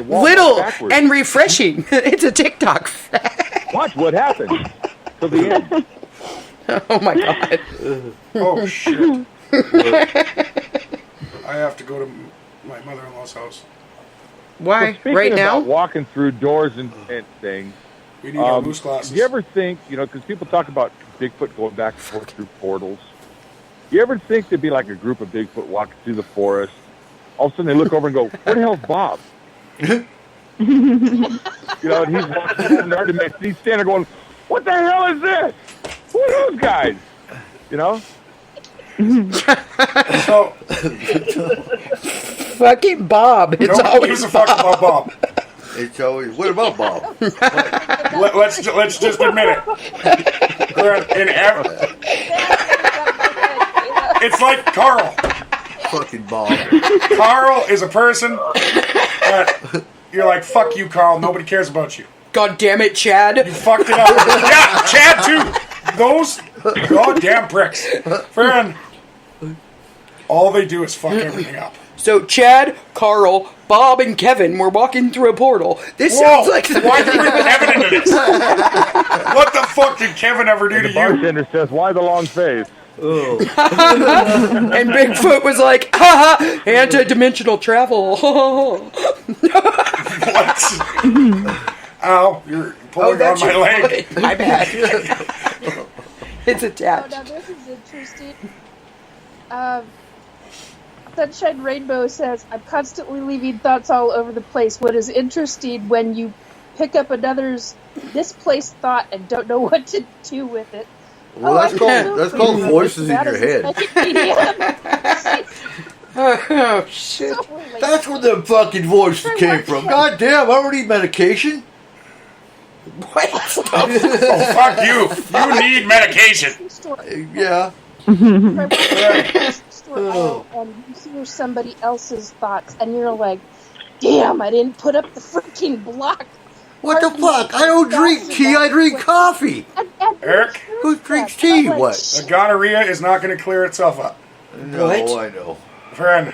Little and refreshing. It's a TikTok. Watch what happens till the end. Oh my god. Oh, shit. I have to go to my mother-in-law's house. Why? Speaking Right now? about walking through doors and things. We need our moose glasses. Do you ever think, because people talk about Bigfoot going back and forth through portals. You ever think there'd be like a group of Bigfoot walking through the forest? All of a sudden they look over and go, where the hell's Bob? And he's walking in another dimension. He's standing there going, what the hell is this? Who are those guys? So, fucking Bob. It's nobody always gives a fuck about Bob. It's always, what about Bob? Let's just admit it. It's like Carl. Fucking Bob. Carl is a person that you're like, fuck you, Carl. Nobody cares about you. God damn it, Chad. You fucked it up. Yeah, Chad too. Those goddamn pricks. Friend, all they do is fuck everything up. So Chad, Carl, Bob, and Kevin were walking through a portal. This Whoa, sounds like the why did you bring Kevin into this? What the fuck did Kevin ever do And to the you? bartender says, "Why the long face?" Oh. And Bigfoot was like, haha, anti-dimensional travel. What? Ow, you're pulling on my leg. foot. My bad. It's Oh, attached. now this is interesting. Sunshine Rainbow says, I'm constantly leaving thoughts all over the place. What is interesting when you pick up another's misplaced thought and don't know what to do with it. Well, that's called voices in your head. Oh, shit. That's where the fucking voices came from. God damn, I don't need medication. What? Oh, fuck you. You need medication. Yeah. And you hear somebody else's thoughts, and you're like, damn, I didn't put up the freaking block. What the fuck? I don't drink tea, I drink coffee. Eric? Who drinks tea? What? The gonorrhea is not going to clear itself up. No, What? I know. Friend.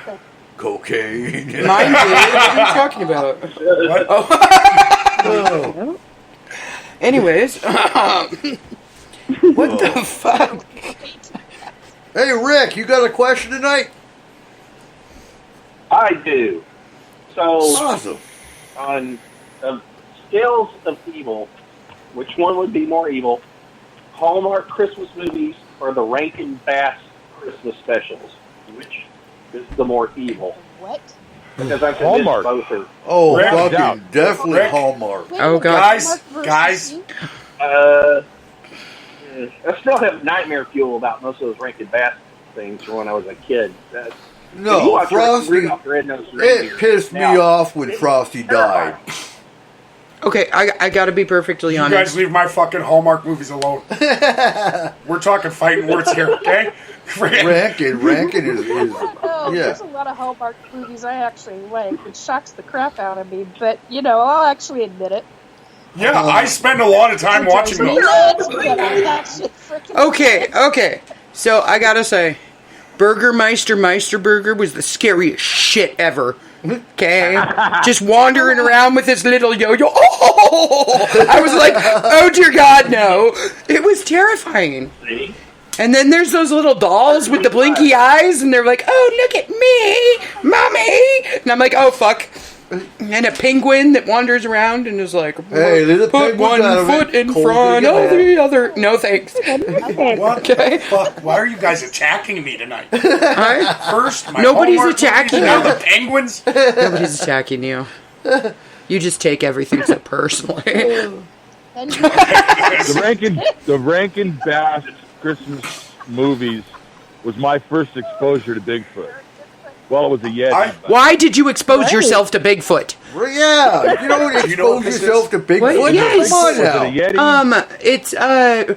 Cocaine. Mine did. What are you talking about? What? Oh. Anyways, what the fuck? Hey, Rick, you got a question tonight? I do. So, Awesome. on scales of evil, which one would be more evil? Hallmark Christmas movies or the Rankin Bass Christmas specials? Which is the more evil? What? Because I'm convinced Hallmark. both are. Oh, Rick, fucking out. definitely Rick. Hallmark. Oh, God. Guys. I still have nightmare fuel about most of those Rankin Bass things from when I was a kid. If you No, watch Frosty, Rudolph the Red-Nosed Reindeer, it pissed me now, off when Frosty died. Okay, I gotta be perfectly You honest. guys leave my fucking Hallmark movies alone. We're talking fighting words here, okay? Rankin is No, yeah. there's a lot of Hallmark movies I actually like. It shocks the crap out of me, but, you know, I'll actually admit it. Yeah, I spend a lot of time watching those. Okay. So I gotta say, Burgermeister Meisterburger was the scariest shit ever. Okay, just wandering around with his little yo-yo. Oh! I was like, oh dear God, no! It was terrifying. See? And then there's those little dolls with the blinky eyes, and they're like, oh, look at me, mommy! And I'm like, oh, fuck. And a penguin that wanders around and is like, Hey, there's a put penguin one out of foot it. in Cold front to of get the other. No, thanks. What Okay. the fuck? Why are you guys attacking me tonight? Alright? First, my Nobody's Hallmark attacking movies, now you. the penguins? Nobody's attacking you. You just take everything so personally. The Rankin Bass Christmas movies was my first exposure to Bigfoot. Well, it was a Yeti. Why did you expose yourself to Bigfoot? Well, yeah, you don't You know what expose this yourself is? to Bigfoot. What? Yes. Come on Was it a now. Yeti?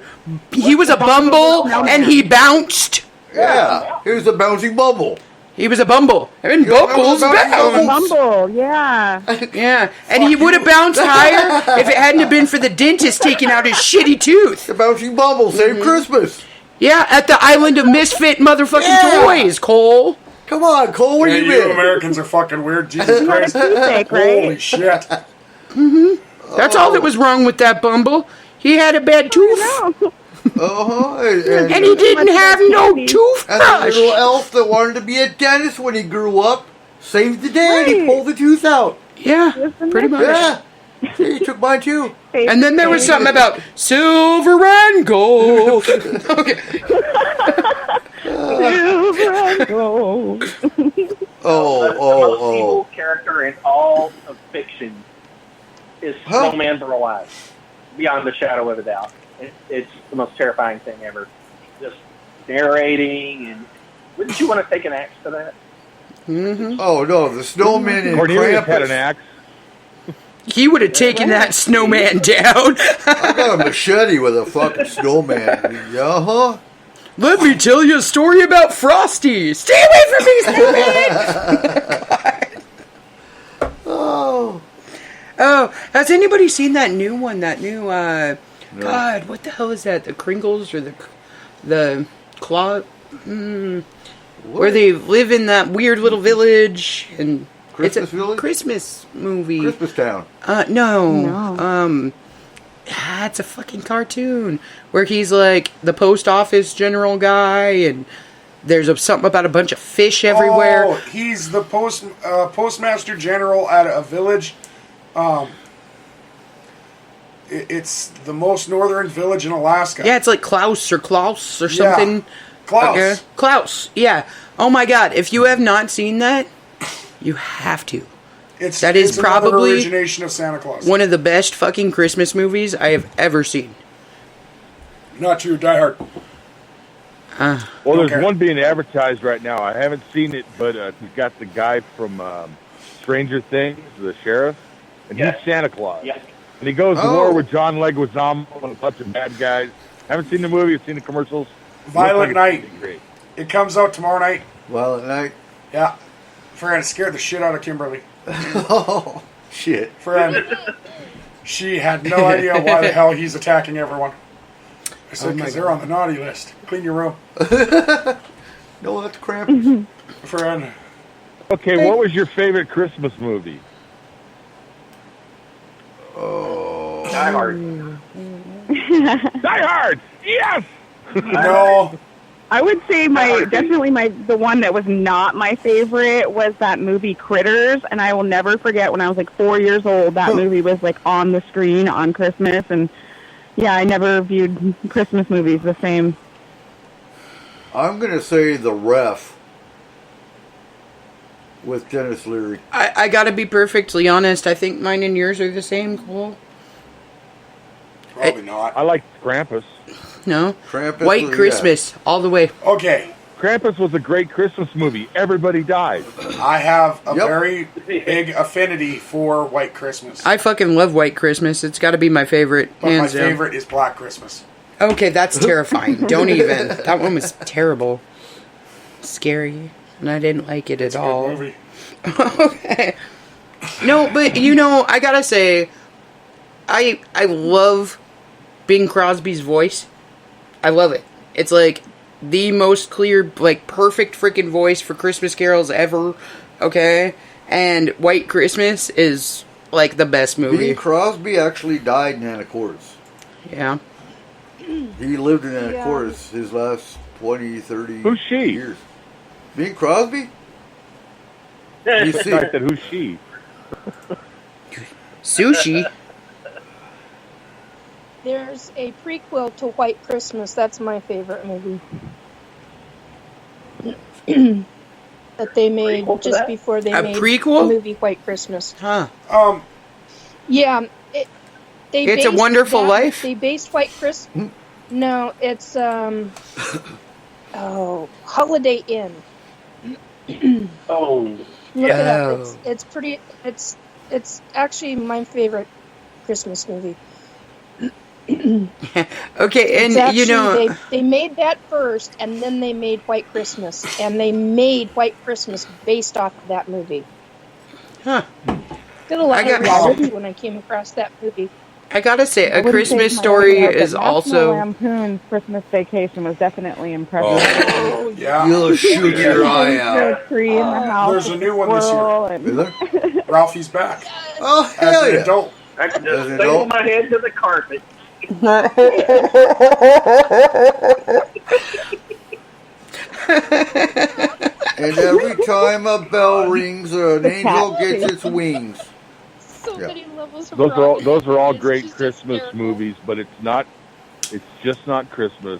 It's he was a bumble and he bounced. Yeah, here's a bouncing bumble. He was a bumble and You remember bumbles the bouncing bounce. bumble? Bumble, yeah. Yeah, and he would have bounced higher if it hadn't have been for the dentist taking out his shitty tooth. The bouncing bumble, same Christmas. Yeah, at the island of misfit motherfucking Yeah. toys, Cole. Come on, Cole, where Yeah, you you been? Americans are fucking weird. Jesus Christ. Toothache, right? Holy shit. That's all that was wrong with that bumble. He had a bad tooth, Uh-huh. and he didn't have no And the toothbrush. little elf that wanted to be a dentist when he grew up saved the day and he pulled the tooth out. Yeah, pretty much. Yeah. See, he took mine too. And then there was something about silver and gold. Okay. Oh, The most oh, evil character in all of fiction is Snowman Burl Eyes, beyond the shadow of a doubt. It's the most terrifying thing ever. Just narrating, and wouldn't you want to take an axe to that? oh. Oh, no, the snowman and Cornelius had an Krampus. axe. He would have taken that snowman down. I got a machete with a fucking snowman. Uh-huh. Let me tell you a story about Frosty. Stay away from me, stupid! Oh. Oh, has anybody seen that new one? That new, No. God, what the hell is that? The Kringles or the Claw? Where they live in that weird little village and Christmas it's a Village? Christmas movie. Christmas Town. No. It's a fucking cartoon where he's like the post office general guy, and there's something about a bunch of fish everywhere. Oh, he's the postmaster general at a village. It's the most northern village in Alaska. Yeah, it's like Klaus or something. Yeah. Klaus. Okay. Klaus, yeah. Oh my god, if you have not seen that, you have to. It's That is another probably origination of Santa Claus. one of the best fucking Christmas movies I have ever seen. Not true, Die Hard. Well, there's Okay. one being advertised right now. I haven't seen it, but he's got the guy from Stranger Things, the sheriff, and Yes. he's Santa Claus. Yes. And he goes to Oh. war with John Leguizamo and a bunch of bad guys. Haven't seen the movie, I've seen the commercials. Violet Looks like Night. it's gonna be great. It comes out tomorrow night. Violent Night. Yeah. Friend, it scared the shit out of Kimberly. Oh, shit. Friend, she had no idea why the hell he's attacking everyone. I said, because they're on the naughty list. Clean your room. No, that's Krampus. Friend. Okay, what was your favorite Christmas movie? Oh. Die Hard. Die Hard! Yes! No. I would say the one that was not my favorite was that movie Critters, and I will never forget when I was like 4 years old. That movie was like on the screen on Christmas, and yeah, I never viewed Christmas movies the same. I'm going to say The Ref with Dennis Leary. I gotta be perfectly honest, I think mine and yours are the same, Cole. Probably not. I liked Krampus. No? Krampus, White yeah. Christmas, all the way. Okay. Krampus was a great Christmas movie. Everybody died. I have a Yep. very big affinity for White Christmas. I fucking love White Christmas. It's gotta be my favorite, But my hands down. favorite is Black Christmas. Okay, that's terrifying. Don't even. That one was terrible. Scary. And I didn't like it at all. Good movie. Okay. No, but I gotta say, I love Bing Crosby's voice. I love it. It's like the most clear, like perfect freaking voice for Christmas carols ever. Okay? And White Christmas is like the best movie. Bing Crosby actually died in Anacortes. Yeah. He lived in Anacortes his last 20, 30 Who's she? years. Bing Crosby? You I see, said, who's she? Sushi. There's a prequel to White Christmas. That's my favorite movie. That they made Prequel to just that? before they A made prequel? the movie White Christmas. Huh. Yeah, they It's a based Wonderful that- Life? They based White Christmas. No, it's Holiday Inn. Oh, Look it up. Oh. It's pretty. It's actually my favorite Christmas movie. Okay, and It's actually, you know, they made that first, and then they made White Christmas, and they made White Christmas based off of that movie. huh. Did a lot I got- of research when I came across that movie. I gotta say, I A wouldn't say Christmas it's my Story favorite, but is National also. Lampoon's Christmas Vacation was definitely impressive. oh, Yeah. you'll shoot your eye The out. tree in the house. There's a with new the one this year. squirrel Is and- there? Ralphie's back. Oh, As hell an yeah. adult. I can As just an staple adult? my head to the carpet. And every time a bell rings, an angel gets its wings. So Yeah. many levels of Those are all It's great just Christmas terrible. movies, but it's just not Christmas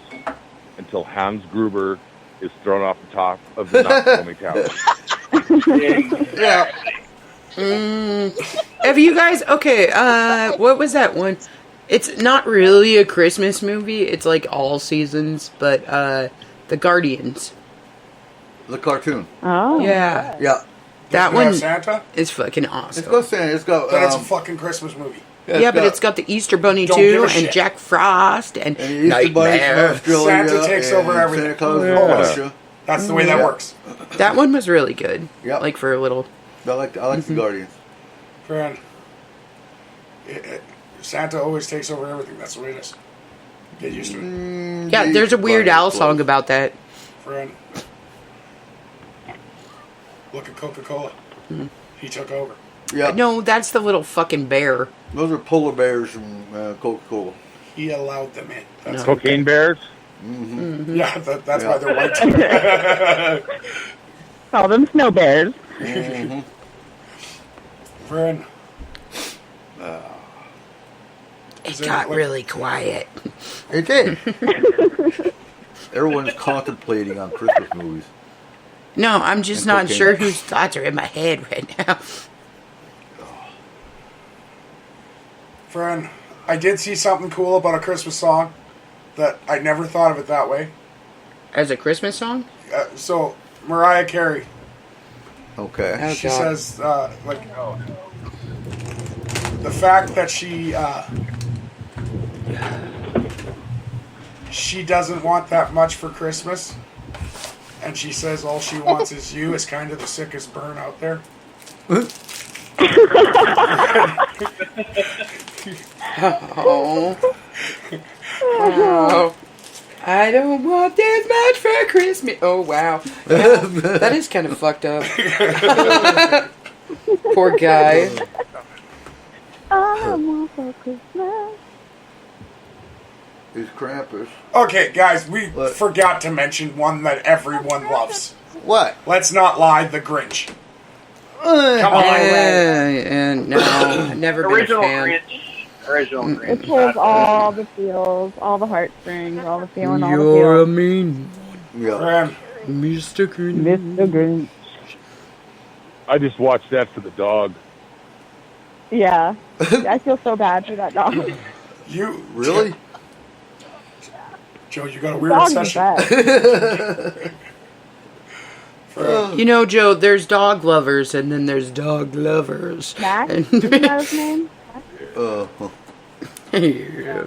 until Hans Gruber is thrown off the top of the Knox-Comey Tower. Yeah. Have you guys? Okay, what was that one? It's not really a Christmas movie. It's like all seasons, but The Guardians. The cartoon. Oh. Yeah, Yeah. that Does it have one Santa? is fucking It's awesome. got Santa. It's got Then it's a fucking Christmas movie. Yeah, but it's got the Easter Bunny Don't too, give a and shit. Jack Frost, and And the Easter Bunny's from Nightmare. Australia. Santa takes over and everything. Santa Claus Yeah. from Russia. That's the way that Yeah. works. That one was really good. Yeah. Like for a little. I like the Guardians. Friend, Santa always takes over everything. That's the way it is. Get used to it. Yeah, there's a Weird Al song about that. Friend, look at Coca-Cola. He took over. Yeah, No, that's the little fucking bear. those are polar bears from Coca-Cola. He allowed them in. That's Cocaine bears? Yeah, that's why they're white. Call them snow bears. Friend, It there, got like- really quiet. It did. Everyone's contemplating on Christmas movies. No, I'm just And not cocaine. sure whose thoughts are in my head right now. friend, I did see something cool about a Christmas song that I never thought of it that way. As a Christmas song? So Mariah Carey, Okay. Oh, she God. says like the fact that she doesn't want that much for Christmas, and she says all she wants is you, is kind of the sickest burn out there. Oh. Wow. I don't want this much for Christmas. Oh, wow. Yeah, that is kind of fucked up. Poor guy. I want for Christmas. Is Krampus. Okay, guys, we What? forgot to mention one that everyone loves. What? Let's not lie, the Grinch. Come Uh, on. and no, never been a Original fan. Grinch. Original It Grinch. pulls all the feels, all the heartstrings, all the feeling, all the You're a feels. mean Yeah. Friend, Mr. Green. Mr. Grinch. I just watched that for the dog. Yeah. I feel so bad for that dog. you Really? Joe, you got a weird Dog is obsession. bad. Friend, You know, Joe, there's dog lovers and then there's dog lovers. Max? And- Isn't that his name? Yeah.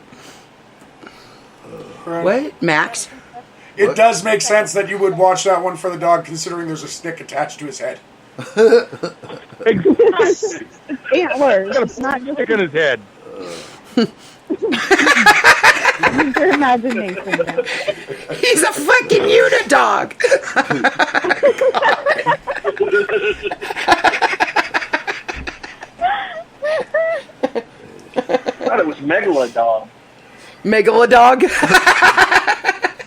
friend. What? Max? It does make sense that you would watch that one for the dog, considering there's a stick attached to his head. Antlers. It's not just Stick on his head. your imagination. He's a fucking unidog! I thought it was Megalodon. Megalodog?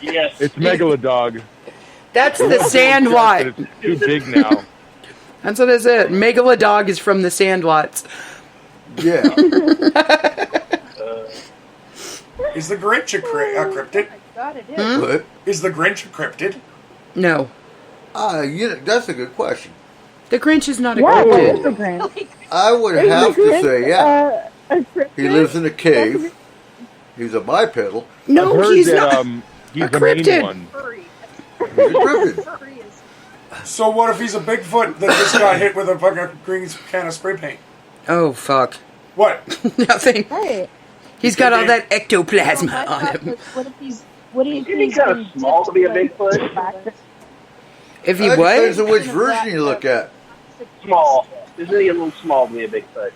Yes. It's Megalodog. That's the But Sandlot. it's too big now. That's what I said. Megalodog is from the Sandlots. Yeah. Is the Grinch a cryptid? God, it is. What? Is the Grinch a cryptid? No. That's a good question. The Grinch is not a Yeah, cryptid. it is the Grinch. I would Is the have to Grinch, say, yeah. a cryptid? He lives in a cave. He's a bipedal. No, I've heard he's that, not. he's a the main cryptid. one. He's a cryptid. So what if he's a Bigfoot that just got hit with a fucking green can of spray paint? Oh, fuck. What? Nothing. Right. He's got all that Oh, ectoplasm my on God, him. but what if he's? What do you Isn't he kind of small to be a Bigfoot? If he That depends on what? which version you look at. Small. Isn't he a little small to be a Bigfoot?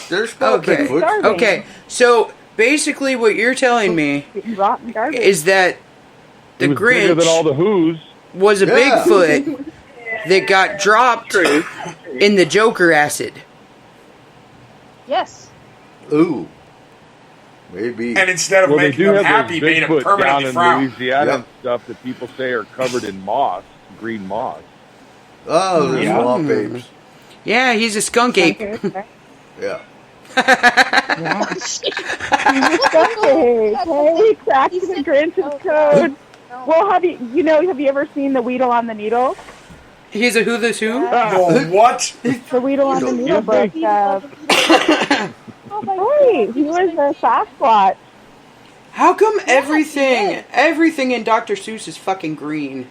There's not Okay. Bigfoot. Starving. Okay, so basically what you're telling me Eating rotten garbage. is that He the was bigger than all Grinch the Who's. was a Yeah. Bigfoot that got dropped True. in the Joker acid. Yes. Ooh. Maybe. And instead of Well, they making do them have happy, those made them Bigfoot down permanently in frown. Louisiana Yep. and stuff that people say are covered in moss, green moss. Oh, the Yeah. swamp apes. Yeah, he's a skunk ape. Yeah. Hey, crack the Grinch's code. Well, have you ever seen the Weedle on the Needle? He's a who this who? Oh, what? The Weedle on the Needle book. Oh my Hey, he was a Sasquatch. How come everything in Dr. Seuss is fucking green?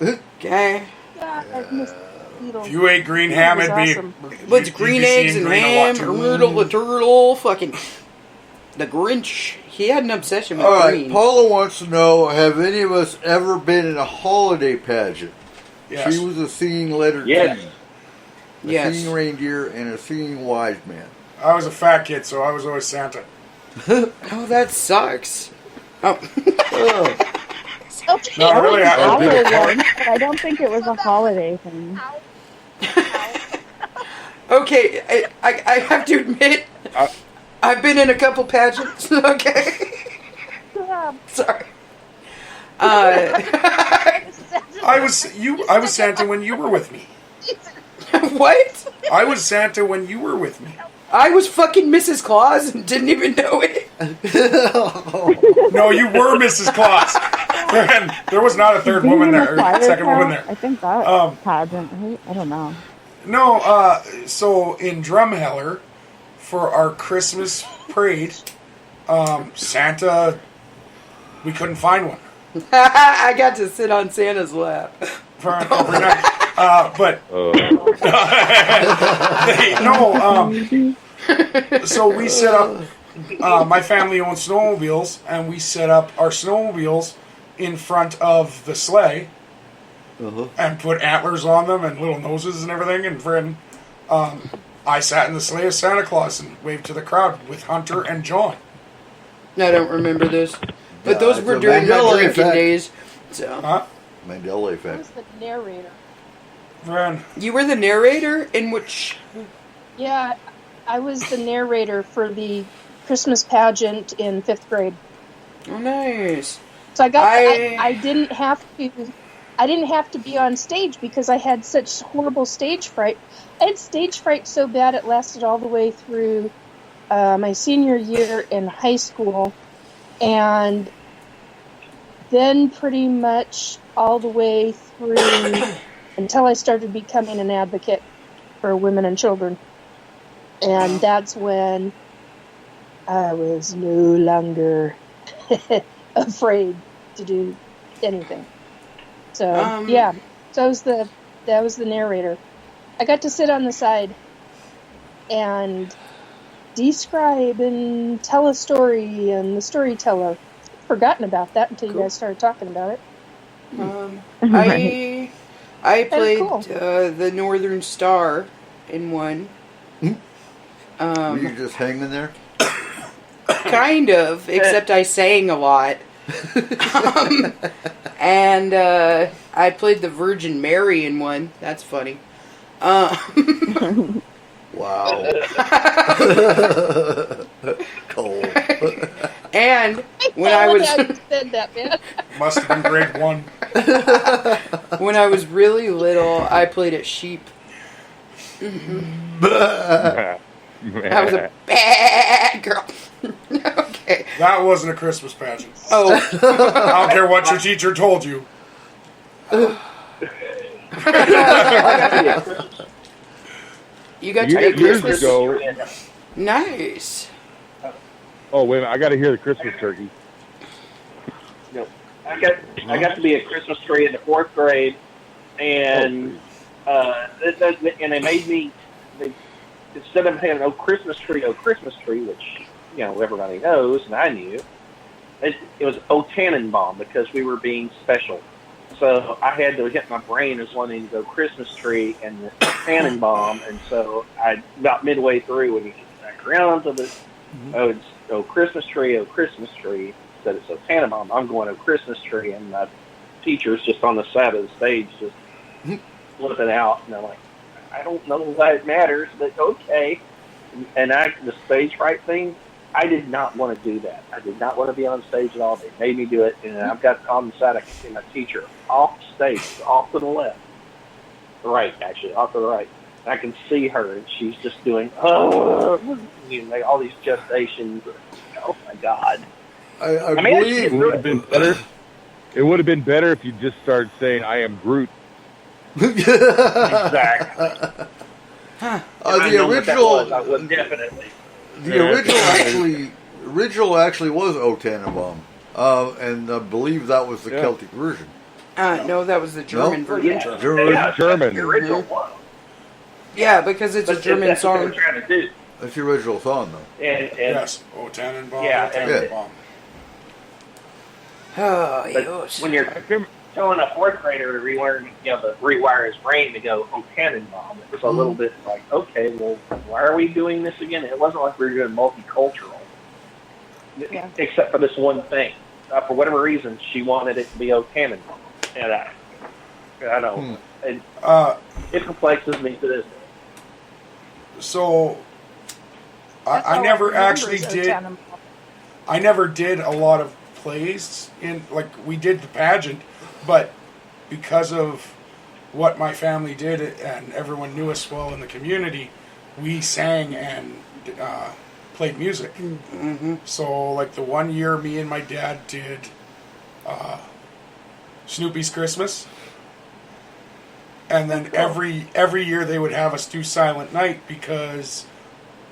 Okay. God, I missed beetle. If you ate green It ham, was it'd be. awesome. What's you'd green be eggs seeing and green a ham, lot, too. Rudolph the turtle, fucking the Grinch. He had an obsession with All right, green. Paula wants to know: have any of us ever been in a holiday pageant? Yes. She was a singing letter Yes. T, a Yes. singing reindeer, and a singing wise man. I was a fat kid, so I was always Santa. Oh, that sucks. Oh. Okay. No, really, I I was did it. one, but I don't think it was a holiday thing. Okay, I have to admit, I've been in a couple pageants. Okay, sorry. I was Santa when you were with me. What? I was Santa when you were with me. I was fucking Mrs. Claus and didn't even know it. No, you were Mrs. Claus. And there was not a third woman there, or second woman there. I think that pageant, right? I don't know. No, so in Drumheller, for our Christmas parade, Santa, we couldn't find one. I got to sit on Santa's lap. For every night. But so we set up. My family owns snowmobiles, and we set up our snowmobiles in front of the sleigh, and put antlers on them and little noses and everything. And friend, I sat in the sleigh of Santa Claus and waved to the crowd with Hunter and John. I don't remember this, but Yeah, those it's were a during my Mandela drinking effect. days. So Mandela I effect. was the narrator. Friend, you were the narrator in which? Yeah, I was the narrator for the Christmas pageant in 5th grade. Oh, nice. So I I didn't have to be on stage because I had such horrible stage fright. I had stage fright so bad it lasted all the way through my senior year in high school, and then pretty much all the way through until I started becoming an advocate for women and children. And that's when I was no longer afraid to do anything. So yeah, so that was the narrator. I got to sit on the side and describe and tell a story and the storyteller. I'd forgotten about that until you guys started talking about it. I played cool. the Northern Star in one. Were you just hanging there? Kind of, except I sang a lot. And I played the Virgin Mary in one. That's funny. Wow. Cold. And when I was said that, man. must have been grade 1. when I was really little, I played a sheep. I was a bad girl. Okay. That wasn't a Christmas pageant. Oh. I don't care what your teacher told you. You got to be Years Christmas. ago. Nice. Oh wait a minute! I got to hear the Christmas turkey. No, I got to be a Christmas tree in the 4th grade, and and they made me instead of having oh Christmas tree, which everybody knows and I knew, it was O Tannenbaum because we were being special. So I had to hit my brain as wanting to go Christmas tree and the Tannenbaum, and so I about midway through when you get back around to the Christmas tree, instead of so Tannenbaum, I'm going to Christmas tree, and my teacher's just on the side of the stage just flipping out, and I'm like, I don't know why it matters, but okay. And the stage fright thing, I did not want to do that. I did not want to be on stage at all. They made me do it, and I've got on the side, I can see my teacher off stage, off to the left. Right, actually, off to the right. I can see her, and she's just doing, all these gestations. Oh, my God. I mean, believe It would have been better. It would have been better if you just started saying, "I am Groot." Exactly. the original. I would definitely. The original actually was O Tannenbaum, and I believe that was the Celtic version. No, that was the German No? version. German. The original one. Yeah, because it's a But German that's what song. they're trying to do. That's the original song, though. And Yes. Oh, Tannenbaum. Yeah, oh, Tannenbaum. Oh, but yes. when you're telling a fourth grader to rewire his brain to go, oh, Tannenbaum, it was a little bit like, okay, well, why are we doing this again? It wasn't like we were doing multicultural, except for this one thing. For whatever reason, she wanted it to be oh, Tannenbaum. And I don't. It perplexes me to this day. So, I never actually did. I never did a lot of plays we did the pageant, but because of what my family did and everyone knew us well in the community, we sang and played music. Mm-hmm. So, like the one year, me and my dad did Snoopy's Christmas. And then every year they would have us do Silent Night because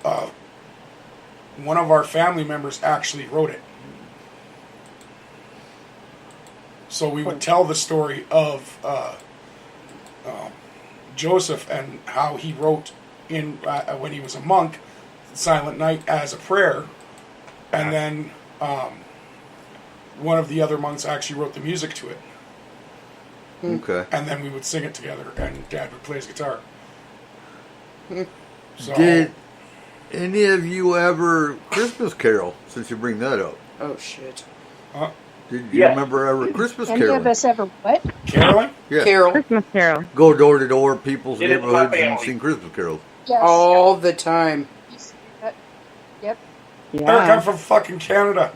one of our family members actually wrote it. So we would tell the story of Joseph and how he wrote in when he was a monk, Silent Night as a prayer, and then one of the other monks actually wrote the music to it. Okay. And then we would sing it together, and Dad would play his guitar. So, Did any of you ever Christmas Carol, since you bring that up? Oh, shit. Did you remember ever Christmas Any Carol? of us ever what? Caroling? Yeah. Carol. Christmas Carol. Go door to door, people's Did it with my neighborhoods, and family. sing Christmas carols. Yes. All the time. Yep. Eric, I'm Yeah. from fucking Canada.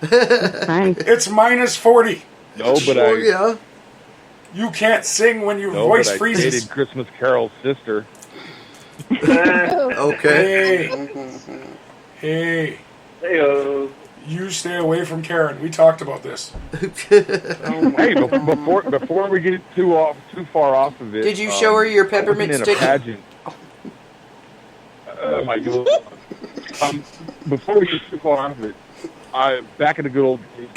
Nice. It's minus 40. No, but Oh, I yeah. You can't sing when your no, voice but I freezes. dated Christmas Carol's sister. Okay. Hey, Hey-o. you stay away from Karen. We talked about this. Hey, before we get too far off of it, Did you show her your I wasn't peppermint in a stick? pageant. Oh my God. Before we get too far off of it, back in the good old days,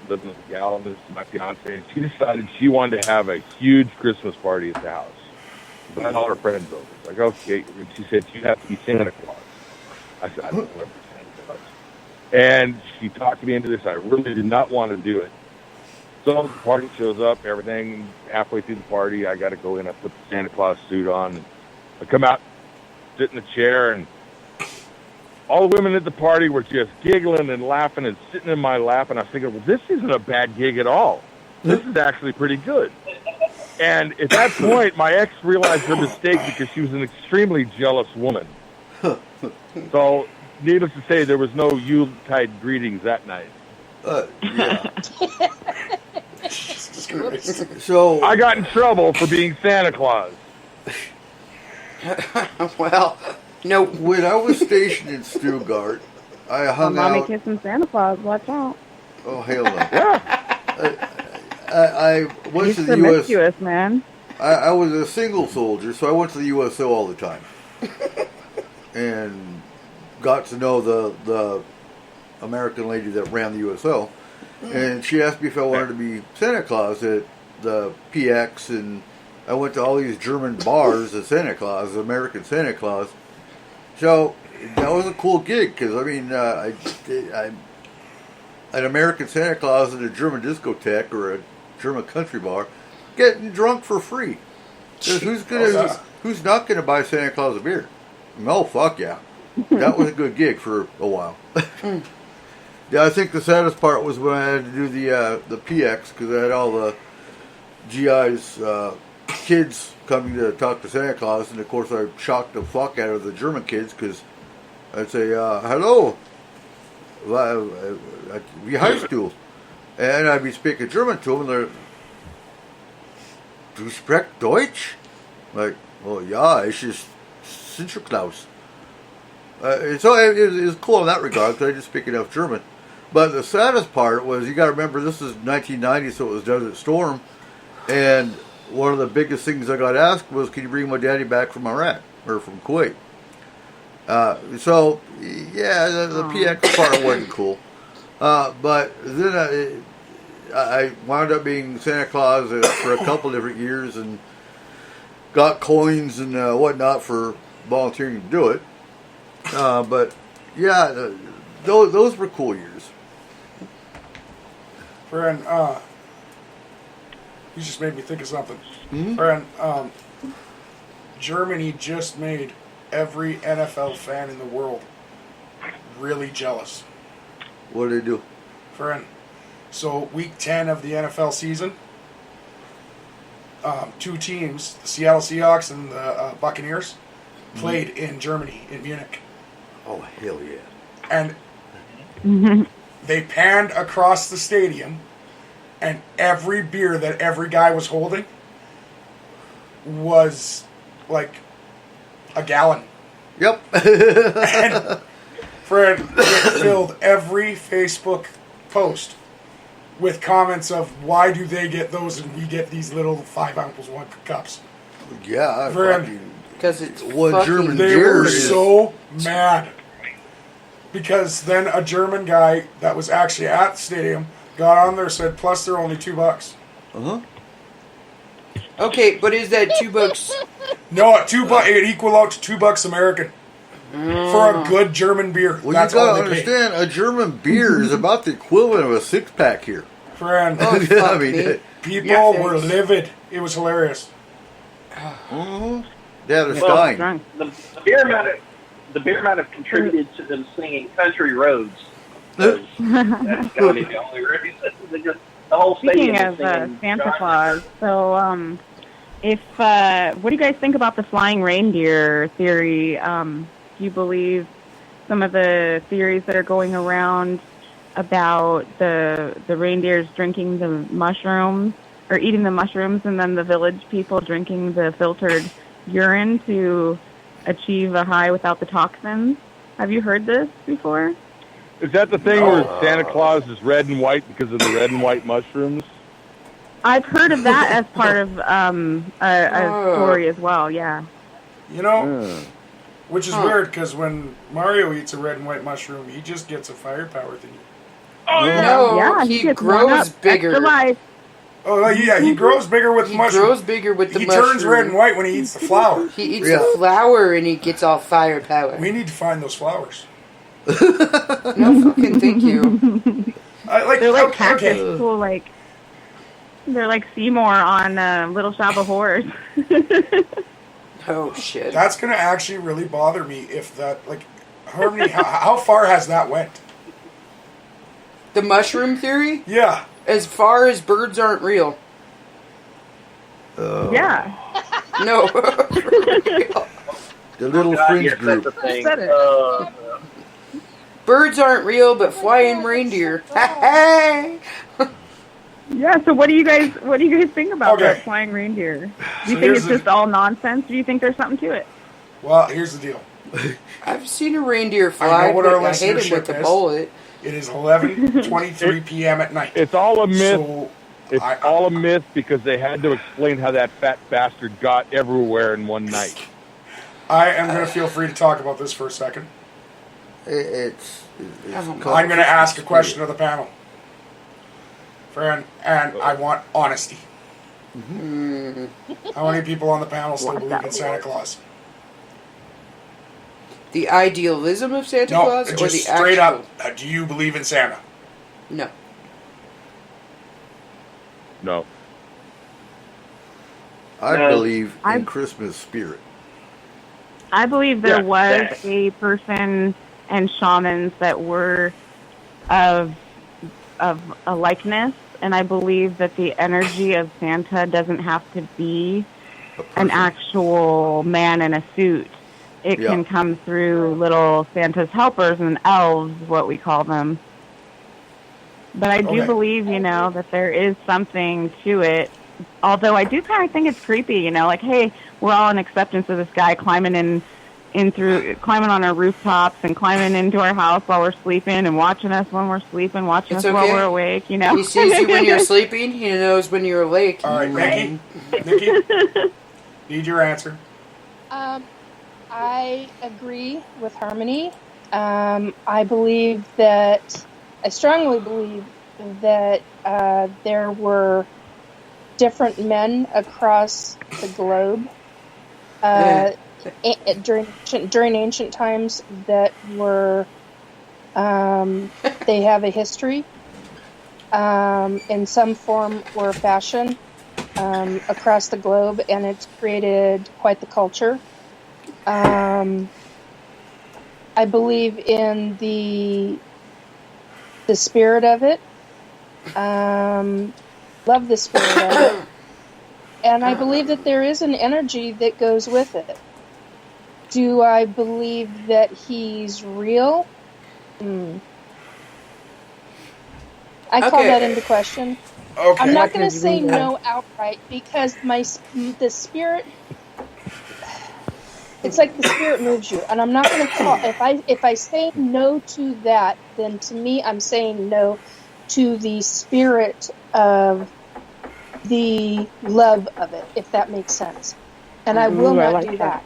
living with a gal, and this is my fiance, and she decided she wanted to have a huge Christmas party at the house. Invite all her friends over. It's like, okay. And she said, you have to be Santa Claus. I said, I don't know what Santa Claus. And she talked me into this. I really did not want to do it. So the party shows up, everything. Halfway through the party, I got to go in. I put the Santa Claus suit on. And I come out, sit in the chair, and all the women at the party were just giggling and laughing and sitting in my lap. And I was thinking, well, this isn't a bad gig at all. This is actually pretty good. And at that point, my ex realized her mistake because she was an extremely jealous woman. So, needless to say, there was no Yuletide greetings that night. Yeah. Jesus Christ. So I got in trouble for being Santa Claus. Well, no. when I was stationed in Stuttgart, I hung Mommy out. kissing Santa Claus. Watch out. Oh hell no! I went He's to the U.S. promiscuous, man. I was a single soldier, so I went to the USO all the time, and got to know the American lady that ran the USO, and she asked me if I wanted to be Santa Claus at the PX, and I went to all these German bars as Santa Claus, American Santa Claus. So that was a cool gig because I mean, an American Santa Claus at a German discotheque or a German country bar, getting drunk for free. 'Cause who's not gonna buy Santa Claus a beer? No, fuck yeah. That was a good gig for a while. Yeah, I think the saddest part was when I had to do the PX because I had all the GI's kids coming to talk to Santa Claus, and of course I shocked the fuck out of the German kids because I'd say, "Hello, wie heißt du?" And I'd be speaking German to them, and they're, "Du sprichst Deutsch?" Like, "Oh yeah, ich ist Sinterklaas." So it was cool in that regard because I just speak enough German. But the saddest part was, you got to remember, this is 1990, so it was Desert Storm, and one of the biggest things I got asked was, "Can you bring my daddy back from Iraq or from Kuwait?" So yeah, the PX part wasn't cool. But then I wound up being Santa Claus for a couple different years and got coins and whatnot for volunteering to do it. But yeah, those were cool years. Friend, you just made me think of something. Mm-hmm. Friend, Germany just made every NFL fan in the world really jealous. What did they do? Friend, so week 10 of the NFL season, two teams, the Seattle Seahawks and the Buccaneers, played in Germany, in Munich. Oh, hell yeah. And they panned across the stadium, and every beer that every guy was holding was like a gallon. Yep. And Fred, it filled every Facebook post with comments of why do they get those and we get these little 5 ounce one cups. Yeah, Fred, because it's what German they beer were is. so mad because then a German guy that was actually at the stadium got on there and said, plus they're only $2. Okay, but is that $2? No, $2 it equal out to $2 American for a good German beer. Well, That's you all gotta they pay. understand, a German beer is about the equivalent of a 6-pack here. Friend, Oh, I fuck mean, me. people Your were face. livid. It was hilarious. Yeah, they're Well, dying. Drunk. The beer might have contributed to them singing "Country Roads." 'Cause that's gotta be the only reason. They just, the whole Speaking stadium of is singing Santa John- Claus, so what do you guys think about the flying reindeer theory? Do you believe some of the theories that are going around about the reindeers drinking the mushrooms or eating the mushrooms, and then the village people drinking the filtered urine to achieve a high without the toxins? Have you heard this before? Is that the thing where Santa Claus is red and white because of the red and white mushrooms? I've heard of that as part of a story as well. Yeah. You know, which is weird because when Mario eats a red and white mushroom, he just gets a firepower thing. No, Yeah, he gets one grows up, bigger. extra life. Oh yeah, he grows bigger with the He mushroom. grows bigger with the He mushroom. turns red and white when he eats the flower. He eats Yeah. the flower and he gets all firepower. We need to find those flowers. No fucking thank you. They're like cactus okay. people, like they're like Seymour on Little Shop of Horrors. Oh shit. That's gonna actually really bother me if that Harmony. how far has that went? The mushroom theory? Yeah. As far as birds aren't real. Yeah. No. The little God, fringe yes, group. that's the thing. Said it. Birds aren't real, but flying reindeer. Hey. Yeah. So what do you guys think about Okay. that flying reindeer? Do you So think here's it's the- just all nonsense? Do you think there's something to it? Well, here's the deal. I've seen a reindeer I fly, know what but our I hit him listenership with a is. bullet. It is 11:23 p.m. at night. It's all a myth. So It's all a myth because they had to explain how that fat bastard got everywhere in one night. I am going to feel free to talk about this for a second. It's I'm going to ask a question of the panel. Friend, and I want honesty. How many people on the panel still believe in Santa Claus? The idealism of Santa No, Claus or just the straight actual? up. Do you believe in Santa? No. No. I No. believe in I- Christmas spirit. I believe there Yeah, was yeah. a person and shamans that were of a likeness, and I believe that the energy of Santa doesn't have to be an actual man in a suit. It Yeah. can come through little Santa's helpers and elves, what we call them. But I do Okay. believe, that there is something to it. Although I do kind of think it's creepy, like, hey, we're all in acceptance of this guy climbing climbing on our rooftops and climbing into our house while we're sleeping and watching us when we're sleeping, watching It's us while okay. we're awake, He sees you when you're sleeping. He knows when you're awake. All right, Nikki. Need your answer. I agree with Harmony. I strongly believe that there were different men across the globe during ancient times that were they have a history in some form or fashion across the globe, and it's created quite the culture. I believe in the spirit of it. Love the spirit of it. And I believe that there is an energy that goes with it. Do I believe that he's real? I call that into question. Okay. I'm not going to say no outright because the spirit. It's like the spirit moves you, and I'm not going to call. If I say no to that, then to me, I'm saying no to the spirit of the love of it, if that makes sense. And I will not do that.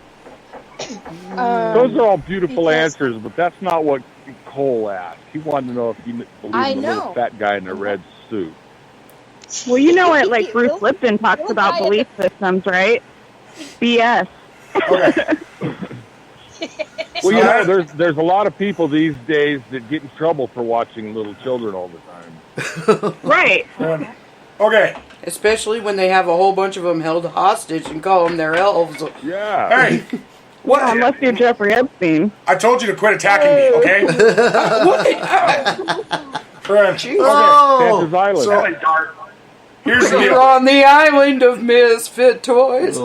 Those are all beautiful answers, but that's not what Cole asked. He wanted to know if you believe in the little fat guy in a red suit. Well, you know what? Like Bruce Lipton talks about belief systems, right? BS. Okay. Well, you know, there's a lot of people these days that get in trouble for watching little children all the time. Right. Okay. Especially when they have a whole bunch of them held hostage and call them their elves. Yeah. Hey. What? Unless you're Jeffrey Epstein. I told you to quit attacking me, okay? Friend. Santa's Island. So, here's the You're deal. on the island of misfit toys.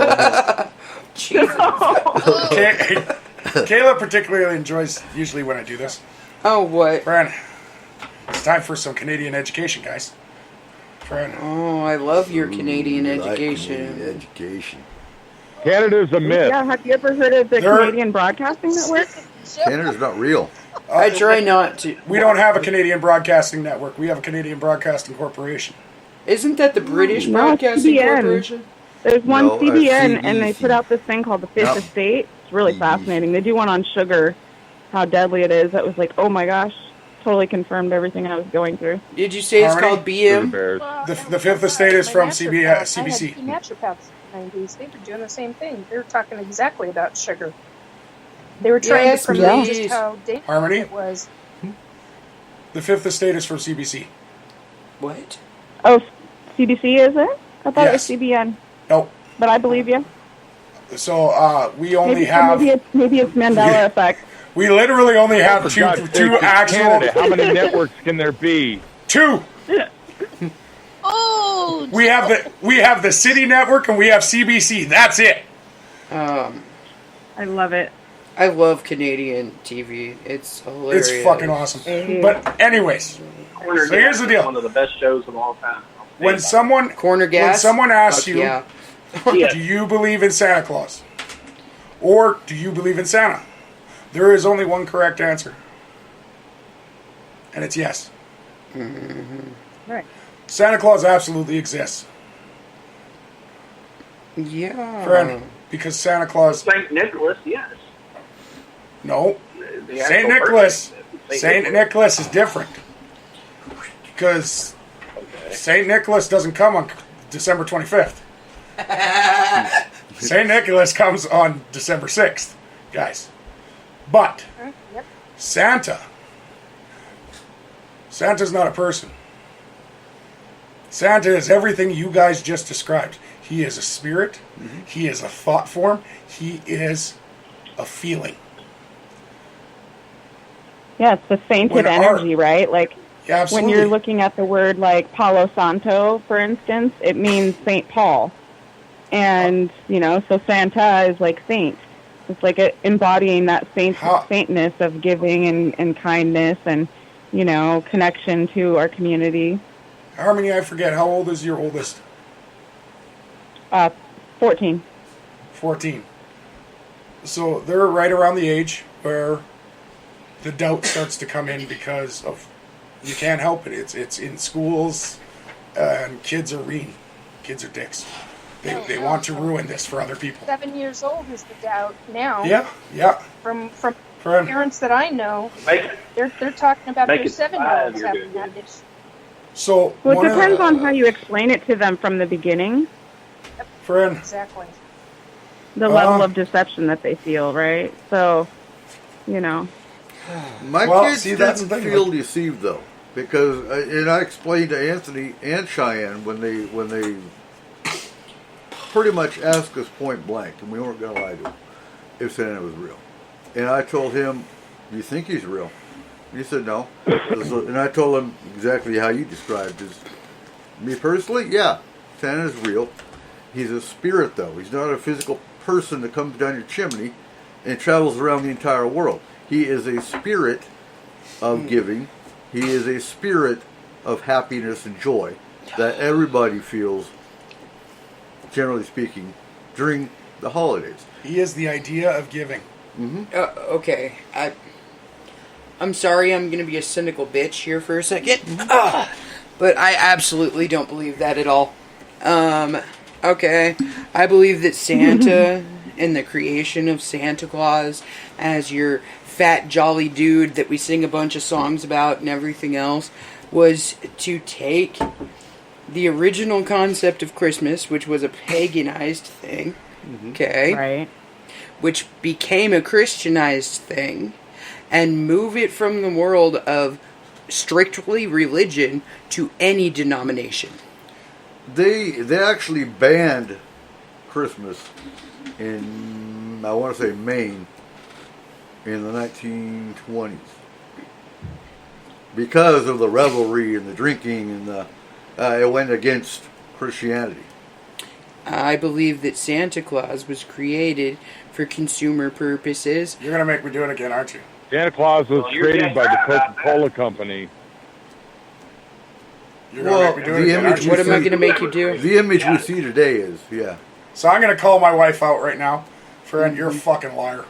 Kayla particularly enjoys usually when I do this. Oh, what? Friend, it's time for some Canadian education, guys. Friend. Oh, I love your Canadian I like education. Canadian education. Canada's a myth. Yeah, have you ever heard of the Canadian Broadcasting Network? Canada's not real. I try not to. We don't have a Canadian Broadcasting Network. We have a Canadian Broadcasting Corporation. Isn't that the British No, Broadcasting CBN. Corporation? There's one No, CBN, CBC. and they put out this thing called the Fifth No. Estate. It's really CBC. fascinating. They do one on sugar, how deadly it is. That was like, oh my gosh, totally confirmed everything I was going through. Did you say it's Harmony? called BM? The Fifth Estate is from My CBC. I had two naturopaths in the 90s. They were doing the same thing. They were talking exactly about sugar. They were trying Yes, to promote please. just how dangerous Harmony? it was. The Fifth Estate is from CBC. What? Oh, CBC is it? I thought Yes. it was CBN. Nope. But I believe you. So we only Maybe, have. maybe it's Mandela effect. We literally only have For God's sake, two it's actual. Canada. How many networks can there be? Two. Oh! We have the City Network and we have CBC. That's it. I love it. I love Canadian TV. It's hilarious. It's fucking awesome. But anyways, Corner so here's Gas the is deal. one of the best shows of all time. When someone Corner gas? when someone asks Fuck you, yeah. do you believe in Santa Claus? Or do you believe in Santa? There is only one correct answer. And it's yes. Right. Santa Claus absolutely exists. Yeah. Friend, because Santa Claus... St. Nicholas, yes. No. The St. actual Nicholas. person. St. Nicholas is different. Because St. Nicholas doesn't come on December 25th. St. Nicholas comes on December 6th, guys. But Yep. Santa's not a person. Santa is everything you guys just described. He is a spirit. He is a thought form. He is a feeling. Yeah, it's the sainted When energy, right? Like Yeah, when absolutely. you're looking at the word like Palo Santo, for instance, it means Saint Paul. And, you know, so Santa is like saint. It's like embodying that saintness of giving and kindness and, you know, connection to our community. Harmony, I forget. How old is your oldest? 14. 14. So they're right around the age where the doubt starts to come in because of you can't help it. It's in schools, and kids are mean. Kids are dicks. They want to ruin this for other people. 7 years old is the doubt now. Yeah. From Friend. parents that I know, Make it, they're talking about Make their it 7-year-olds five, you're having good. that issue. So Well, one it of depends on how you explain it to them from the beginning. friend, Exactly. The level of deception that they feel, right? So, you know. My Well, kids see, that's didn't the thing, feel like- deceived though, because and I explained to Anthony and Cheyenne when they pretty much asked us point blank, and we weren't going to lie to him, if Santa was real. And I told him, "Do you think he's real?" He said no. And I told him exactly how you described his. Me personally, yeah, Santa's real. He's a spirit though. He's not a physical person that comes down your chimney and travels around the entire world. He is a spirit of giving. He is a spirit of happiness and joy that everybody feels, generally speaking, during the holidays. he is the idea of giving. Okay, I'm sorry, I'm gonna be a cynical bitch here for a second, but I absolutely don't believe that at all. Okay, I believe that Santa and the creation of Santa Claus as your fat jolly dude that we sing a bunch of songs about and everything else was to take the original concept of Christmas, which was a paganized thing, okay, Right. which became a Christianized thing, and move it from the world of strictly religion to any denomination. They actually banned Christmas in, I want to say, Maine in the 1920s because of the revelry and the drinking and the it went against Christianity. I believe that Santa Claus was created for consumer purposes. You're gonna make me do it again, aren't you? Santa Claus was created by the Coca-Cola Company. You're gonna Well, make me do it the again, aren't image you? What am I going to make you do? The image we see today is, yeah. So I'm gonna call my wife out right now. Friend, you're a fucking liar.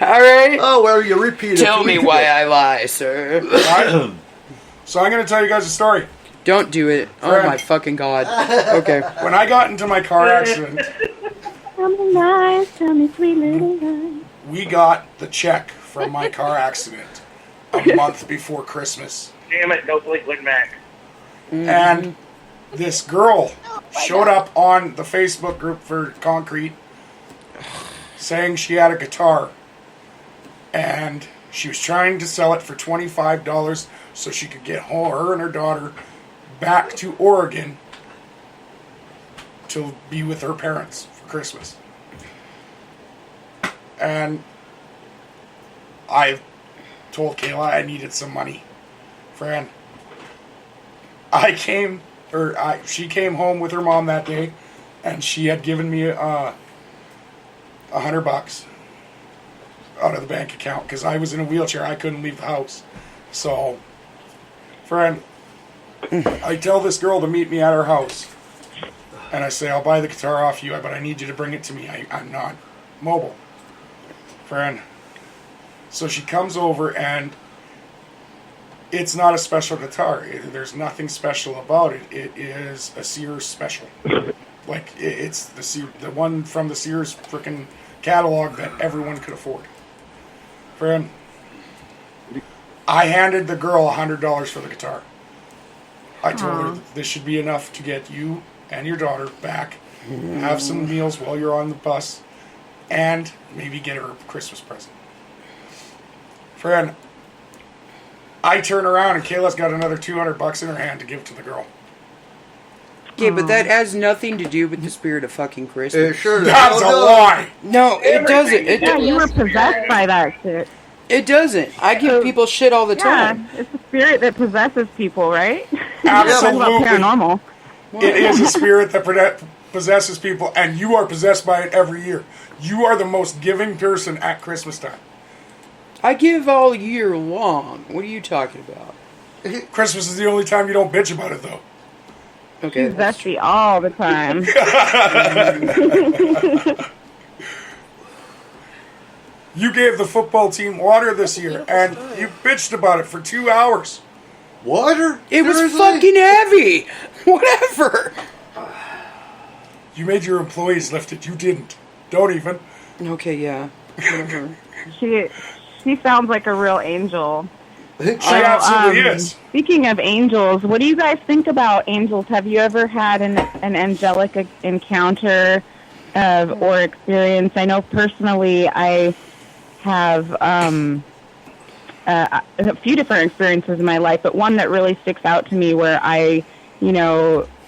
All right. Oh, well, you repeat it. Tell me why I lie, sir. Right? So I'm gonna tell you guys a story. Don't do it. Oh Friend. my fucking god. Okay. When I got into my car accident, Tell me lies, tell me sweet little lies. we got the check from my car accident a month before Christmas. Damn it, no Fleetwood Mac. And this girl showed up on the Facebook group for Concrete saying she had a guitar. And she was trying to sell it for $25 so she could get her and her daughter back to Oregon to be with her parents for Christmas. And I told Kayla I needed some money. Fran, she came home with her mom that day, and she had given me $100 out of the bank account because I was in a wheelchair. I couldn't leave the house. So, friend, I tell this girl to meet me at her house, and I say, I'll buy the guitar off you, but I need you to bring it to me. I'm not mobile. Friend. So she comes over, and it's not a special guitar. There's nothing special about it. It is a Sears special. Like, it's the one from the Sears frickin' catalog that everyone could afford. Friend, I handed the girl $100 for the guitar. I told her this should be enough to get you and your daughter back, have some meals while you're on the bus, and maybe get her a Christmas present. Friend, I turn around and Kayla's got another $200 in her hand to give to the girl. Okay, but that has nothing to do with the spirit of fucking Christmas. Sure. That's a lie. No, it doesn't. Yeah, you were possessed by that shit. It doesn't. I give people shit all the time. Yeah, it's the spirit that possesses people, right? Absolutely. About paranormal. It is a spirit that possesses people, and you are possessed by it every year. You are the most giving person at Christmas time. I give all year long. What are you talking about? Christmas is the only time you don't bitch about it, though. Okay. She's zesty all the time. You gave the football team water this year, and you bitched about it for 2 hours. Water? It was Seriously? fucking heavy. Whatever. You made your employees lift it. You didn't. Don't even. Okay, yeah. Whatever. She sounds like a real angel. She absolutely is. Speaking of angels, what do you guys think about angels? Have you ever had an angelic encounter or experience? I know personally I have a few different experiences in my life, but one that really sticks out to me where I,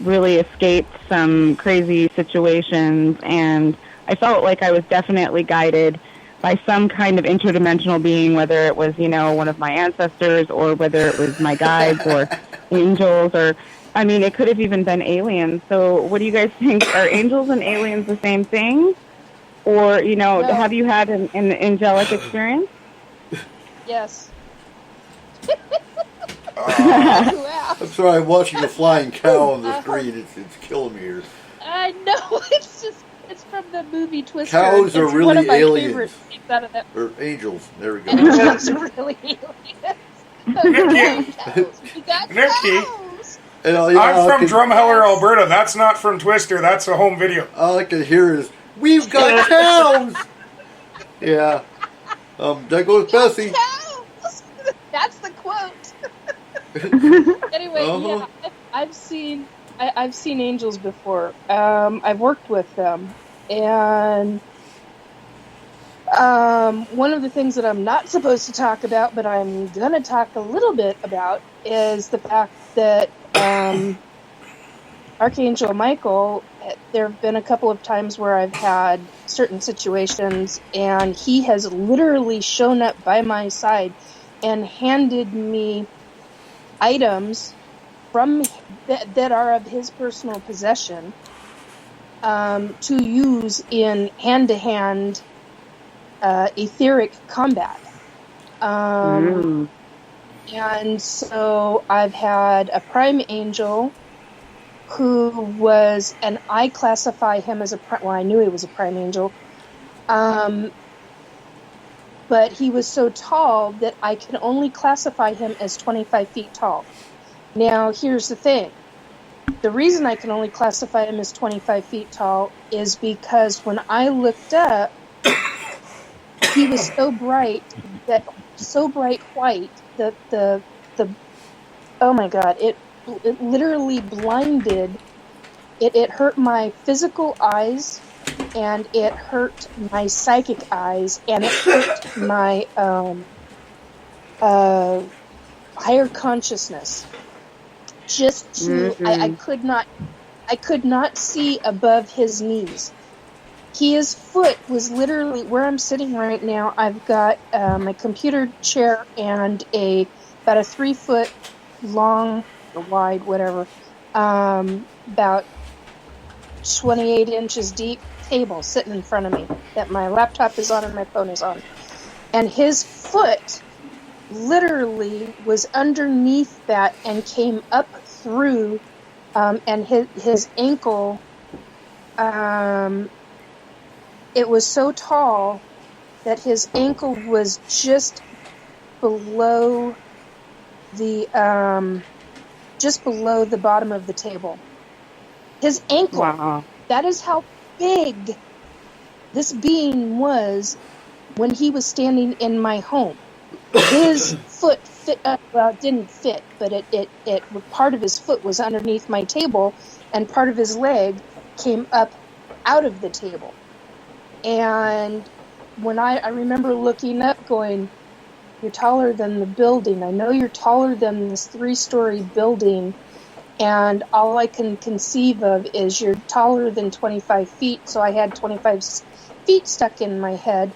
really escaped some crazy situations, and I felt like I was definitely guided by some kind of interdimensional being, whether it was, one of my ancestors or whether it was my guides or angels or, it could have even been aliens. So what do you guys think? Are angels and aliens the same thing? Or, No. have you had an angelic experience? Yes. I'm sorry, I'm watching a flying cow on the screen. It's killing me here. I know. It's from the movie Twister. Cows are It's really one of my aliens. favorite scenes out of that. Or angels. There we go. Angels are really aliens. We got Nikki. cows. And, I'm from Drumheller, Alberta. That's not from Twister. That's a home video. All I can hear is, "We've got cows!" Yeah. There goes Bessie. Cows. That's the quote. Anyway, yeah, I've seen angels before. I've worked with them, and one of the things that I'm not supposed to talk about, but I'm gonna talk a little bit about, is the fact that Archangel Michael. There have been a couple of times where I've had certain situations, and he has literally shown up by my side and handed me items from that are of his personal possession to use in hand-to-hand etheric combat. And so I've had a prime angel who was, and I classify him as I knew he was a prime angel, but he was so tall that I can only classify him as 25 feet tall. Now, here's the thing. The reason I can only classify him as 25 feet tall is because when I looked up, he was so bright white that the oh my God, it literally blinded. It hurt my physical eyes, and it hurt my psychic eyes, and it hurt my higher consciousness. Just to, I could not see above his knees. His foot was literally where I'm sitting right now. I've got my computer chair and about a 3 foot long or wide, whatever, about 28 inches deep table sitting in front of me that my laptop is on and my phone is on. And his foot literally was underneath that and came up through, and his ankle, it was so tall that his ankle was just below the bottom of the table. His ankle. Wow. That is how big this being was when he was standing in my home. His foot fit up, well, it didn't fit, but it part of his foot was underneath my table, and part of his leg came up out of the table. And when I remember looking up going, "You're taller than the building. I know you're taller than this 3-story building, and all I can conceive of is you're taller than 25 feet, so I had 25 feet stuck in my head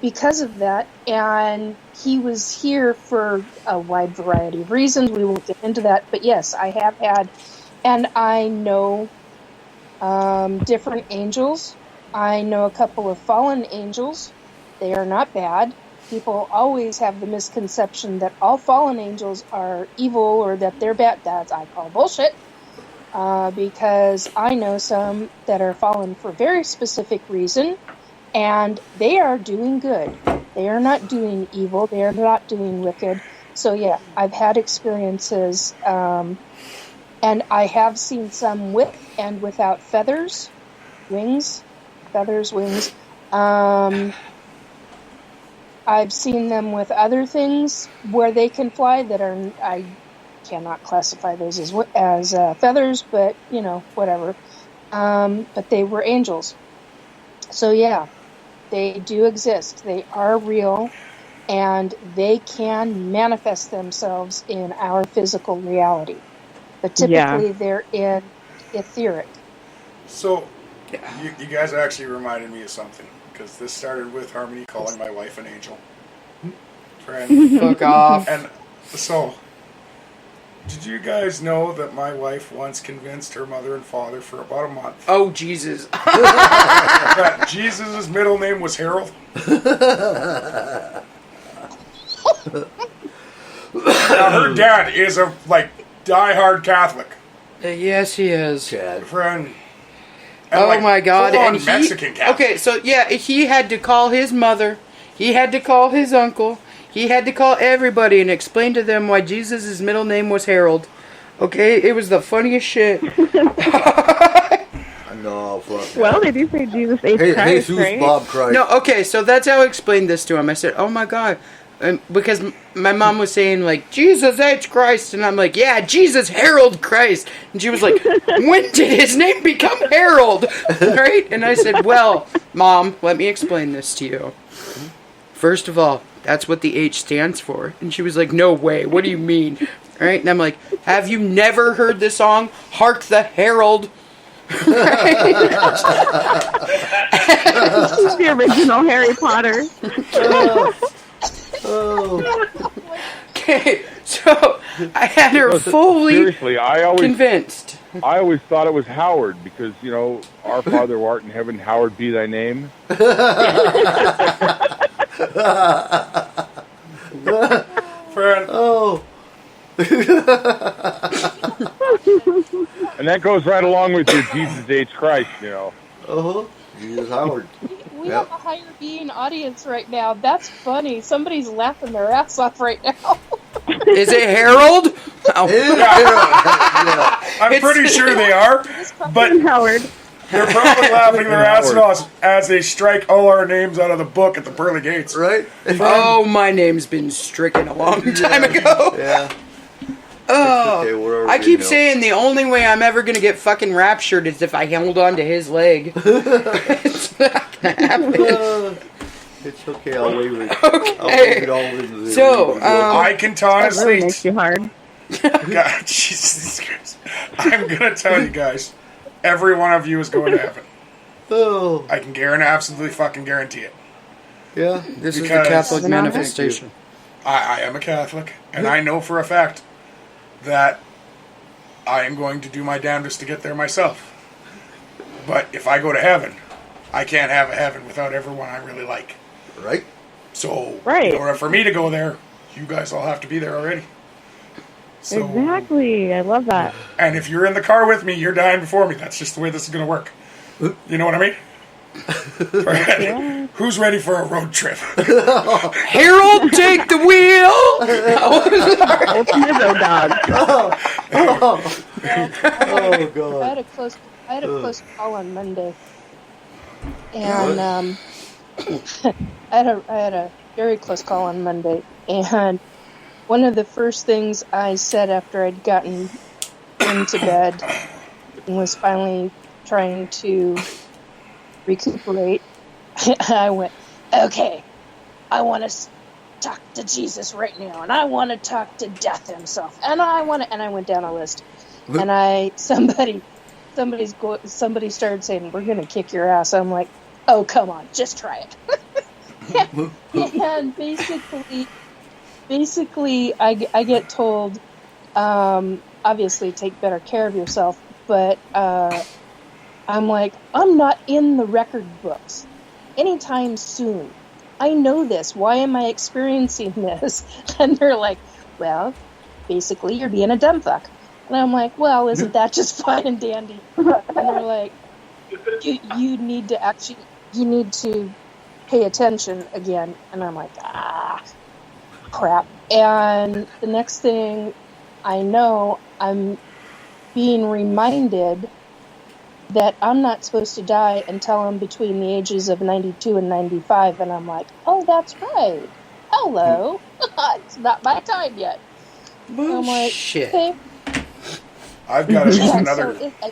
because of that. And he was here for a wide variety of reasons. We won't get into that, but yes, I have had, and I know different angels. I know a couple of fallen angels. They are not bad. People always have the misconception that all fallen angels are evil or that they're bad. That I call bullshit, because I know some that are fallen for a very specific reason, and they are doing good. They are not doing evil. They are not doing wicked. So yeah, I've had experiences, and I have seen some with and without feathers, wings. I've seen them with other things where they can fly that are, I cannot classify those as feathers, but whatever. But they were angels. So yeah, they do exist. They are real, and they can manifest themselves in our physical reality. But typically they're in etheric. So, you guys actually reminded me of something, because this started with Harmony calling my wife an angel. Friend. Fuck off. And so, did you guys know that my wife once convinced her mother and father for about a month Oh, Jesus. that Jesus' middle name was Harold? Now, her dad is a, die-hard Catholic. Yes, he is. Chad. Friend. Oh my God! full-on And Mexican Catholic. okay, so yeah, he had to call his mother, he had to call his uncle, he had to call everybody and explain to them why Jesus' middle name was Harold. Okay, it was the funniest shit. No, fuck. Well, they do say Jesus ate Christ, Jesus right? Bob Christ. No, okay, so that's how I explained this to him. I said, "Oh my God," because my mom was saying like Jesus H Christ, and I'm like, "Yeah, Jesus Harold Christ," and she was like, "When did his name become Harold?" Right? And I said, "Well, Mom, let me explain this to you. First of all, that's what the H stands for." And she was like, "No way. What do you mean?" Right? And I'm like, "Have you never heard the song Hark the Herald?" This is the original Harry Potter. Okay, so I had her fully Seriously, convinced. I always thought it was Howard because, our Father who art in heaven, Howard be thy name. Friend. Oh. And that goes right along with your Jesus H Christ, Uh-huh. Jesus Howard. We have a higher being audience right now. That's funny. Somebody's laughing their ass off right now. Is it Harold? Oh. I'm pretty sure they are, but Howard. they're probably laughing their asses off as they strike all our names out of the book at the pearly gates. Right? Oh, my name's been stricken a long time ago. Yeah. Oh, Okay, whatever I we keep know. saying the only way I'm ever gonna get fucking raptured is if I held on to his leg. It's not gonna happen. It's okay, I'll wave it. Okay. I'll wave it all into the So, I can That honestly, really makes you hard. God, Jesus Christ, I'm gonna tell you guys, every one of you is going to heaven. Oh, I can absolutely fucking guarantee it. yeah. This is the Because- Catholic manifestation. I am a Catholic, and I know for a fact that I am going to do my damnedest to get there myself. But if I go to heaven, I can't have a heaven without everyone I really like. Right? So, Right. in order for me to go there, you guys all have to be there already. So, Exactly. I love that. And if you're in the car with me, you're dying before me. That's just the way this is going to work. You know what I mean? Yeah. Who's ready for a road trip? Harold, take the wheel. Open your road dog. Oh, I God. had a close call on Monday, and I had a very close call on Monday, and one of the first things I said after I'd gotten into bed and was finally trying to recuperate, I went, "Okay, I want to talk to Jesus right now, and I want to talk to Death himself, and I went down a list, and somebody started saying, "We're gonna kick your ass." I'm like, "Oh, come on, just try it." And basically, I get told, obviously, take better care of yourself, but I'm like, I'm not in the record books anytime soon. I know this. Why am I experiencing this? And they're like, well, basically, you're being a dumb fuck. And I'm like, well, isn't that just fine and dandy? And they're like, you need to pay attention again. And I'm like, crap. And the next thing I know, I'm being reminded that I'm not supposed to die until I'm between the ages of 92 and 95. And I'm like, oh, that's right. Hello. It's not my time yet. I'm like, Bullshit. okay. I've got at least Yeah, another so it's a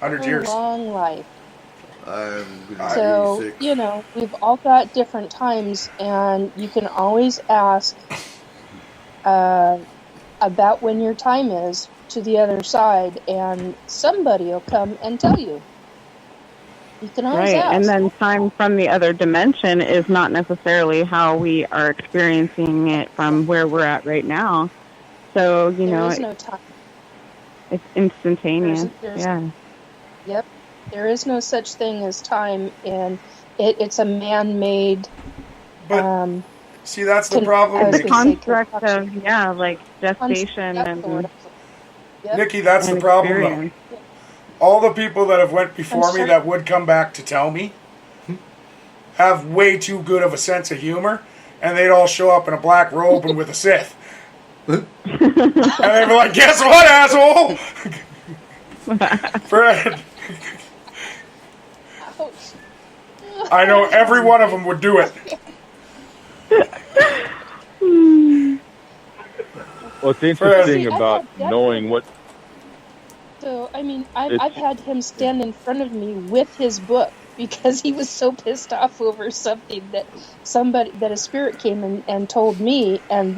100 years. long life. I'm gonna be So, 86. you know, we've all got different times, and you can always ask about when your time is to the other side, and somebody will come and tell you. You can always Right, ask. and then time from the other dimension is not necessarily how we are experiencing it from where we're at right now. So, you There know, is no time. it's instantaneous. There's- Yeah. Yep. There is no such thing as time, and it's a man-made. But see, that's the I problem, was Nikki. gonna say Construct of, yeah, like gestation Yep, and Yep. Nikki, that's the and problem, experience. though. All the people that have went before me sorry? that would come back to tell me have way too good of a sense of humor, and they'd all show up in a black robe and with a Sith. And they'd be like, guess what, asshole? Fred, Ouch. I know every one of them would do it. What's interesting See, I've about had knowing what So, I mean, I've had him stand in front of me with his book because he was so pissed off over something that a spirit came and told me, and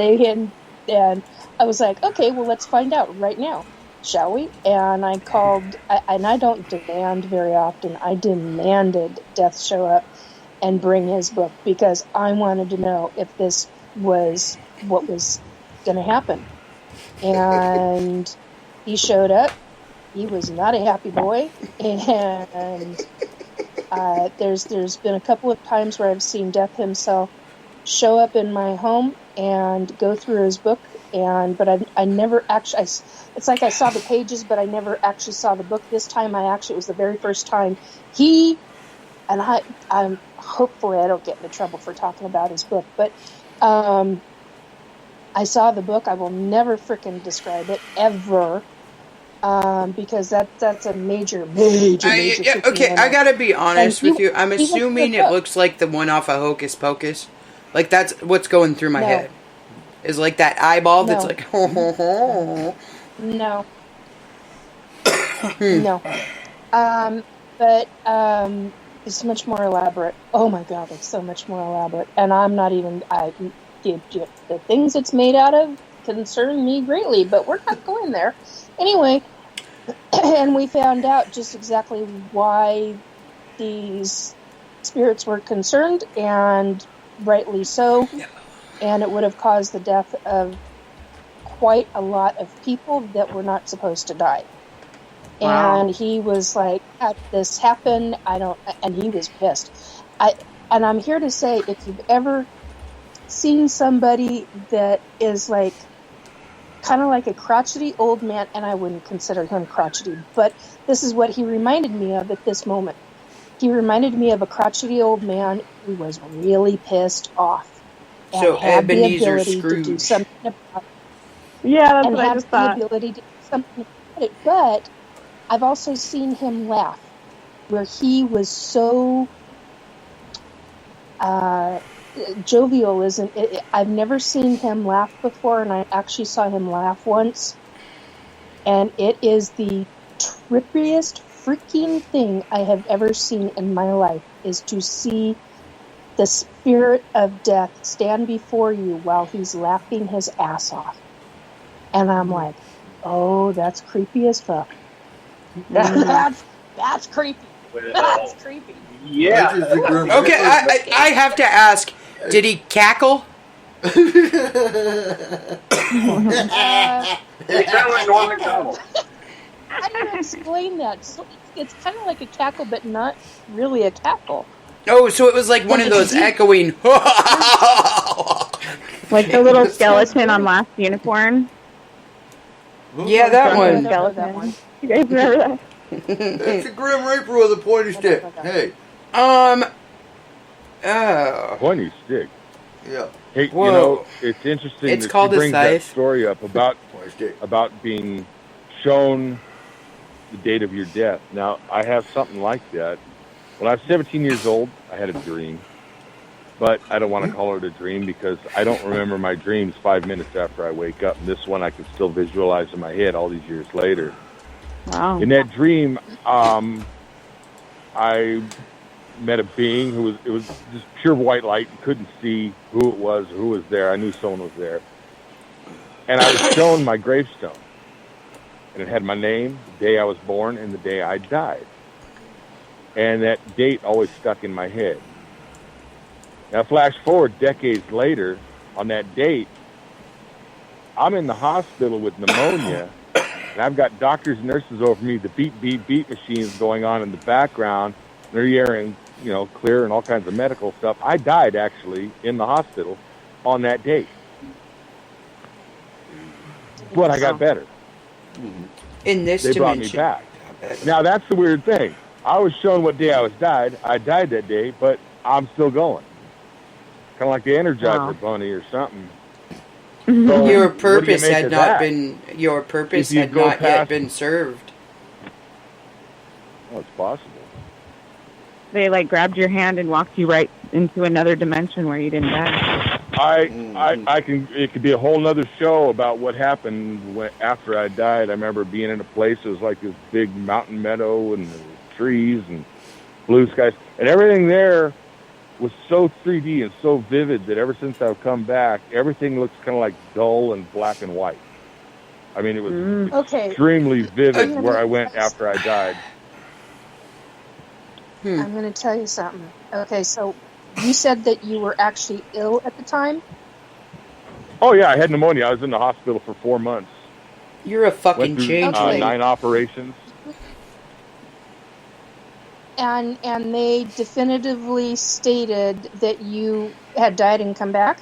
and I was like, okay, well, let's find out right now, shall we? And I called, and I don't demand very often. I demanded Death show up and bring his book because I wanted to know if this was what was going to happen. And he showed up. He was not a happy boy, and there's been a couple of times where I've seen Death himself show up in my home and go through his book, but I never actually. It's like I saw the pages, but I never actually saw the book. This time, it was the very first time I'm hopefully I don't get into trouble for talking about his book, but I saw the book. I will never frickin' describe it ever. Because that's a major Okay, freaking I gotta be honest And with you. I'm he was assuming the it book. looks like the one off of Hocus Pocus. Like, that's what's going through my No. head. Is like that eyeball that's No. like, ho, ho, ho. No. No. But it's much more elaborate. Oh my god, it's so much more elaborate. And I'm not even the things it's made out of concern me greatly, but we're not going there. Anyway, and we found out just exactly why these spirits were concerned, and rightly so. And it would have caused the death of quite a lot of people that were not supposed to die. Wow. And he was like, "Had this happen, and he was pissed. I'm here to say, if you've ever seen somebody that is like, kind of like a crotchety old man, and I wouldn't consider him crotchety, but this is what he reminded me of at this moment. He reminded me of a crotchety old man who was really pissed off. And So had the Ebenezer ability to do Scrooge. something about it. Yeah, that's And what I had just the thought. ability to do something about it. But I've also seen him laugh, where he was so jovial. I've never seen him laugh before, and I actually saw him laugh once, and it is the trippiest freaking thing I have ever seen in my life, is to see the spirit of death stand before you while he's laughing his ass off. And I'm like, oh, that's creepy as fuck. That's creepy. That's creepy. Yeah. That is the Grim Okay, I have to ask, did he cackle? They sound like Norm Macdonald. How do you explain that? So it's kind of like a cackle, but not really a cackle. Oh, so it was like one of those echoing. Like the little skeleton on Last Unicorn. Yeah, that I one. don't know that one. You guys remember that? It's a Grim Reaper with a pointy stick. Hey, pointy stick. yeah, Hey, Whoa. you know, it's interesting It's that called she a brings that scythe. story up pointy stick. about being shown the date of your death. Now, I have something like that. When I was 17 years old, I had a dream. But I don't want to call it a dream because I don't remember my dreams 5 minutes after I wake up. And this one I can still visualize in my head all these years later. Wow. In that dream, I met a being it was just pure white light. You couldn't see who it was, who was there. I knew someone was there. And I was shown my gravestone. And it had my name, the day I was born, and the day I died. And that date always stuck in my head. Now, flash forward decades later, on that date, I'm in the hospital with pneumonia, and I've got doctors and nurses over me, the beep, beep, beep machines going on in the background. They're hearing, clear and all kinds of medical stuff. I died, actually, in the hospital on that date. But I got better. In this They brought dimension. me back. Now, that's the weird thing. I was shown what day I died. I died that day, but I'm still going. Kind of like the Energizer Bunny or something. So, Your what do you purpose make had of not that? been. Your purpose If you had go not yet past- been served. Well, it's possible. They like grabbed your hand and walked you right into another dimension where you didn't die. I can. It could be a whole nother show about what happened after I died. I remember being in a place that was like this big mountain meadow and trees and blue skies, and everything there was so 3D and so vivid that ever since I've come back, everything looks kind of like dull and black and white. I mean, it was extremely vivid where I went after I died. I'm going to tell you something. Okay, so you said that you were actually ill at the time? Oh, yeah, I had pneumonia. I was in the hospital for 4 months. You're a fucking Went through, change. 9 operations. And they definitively stated that you had died and come back?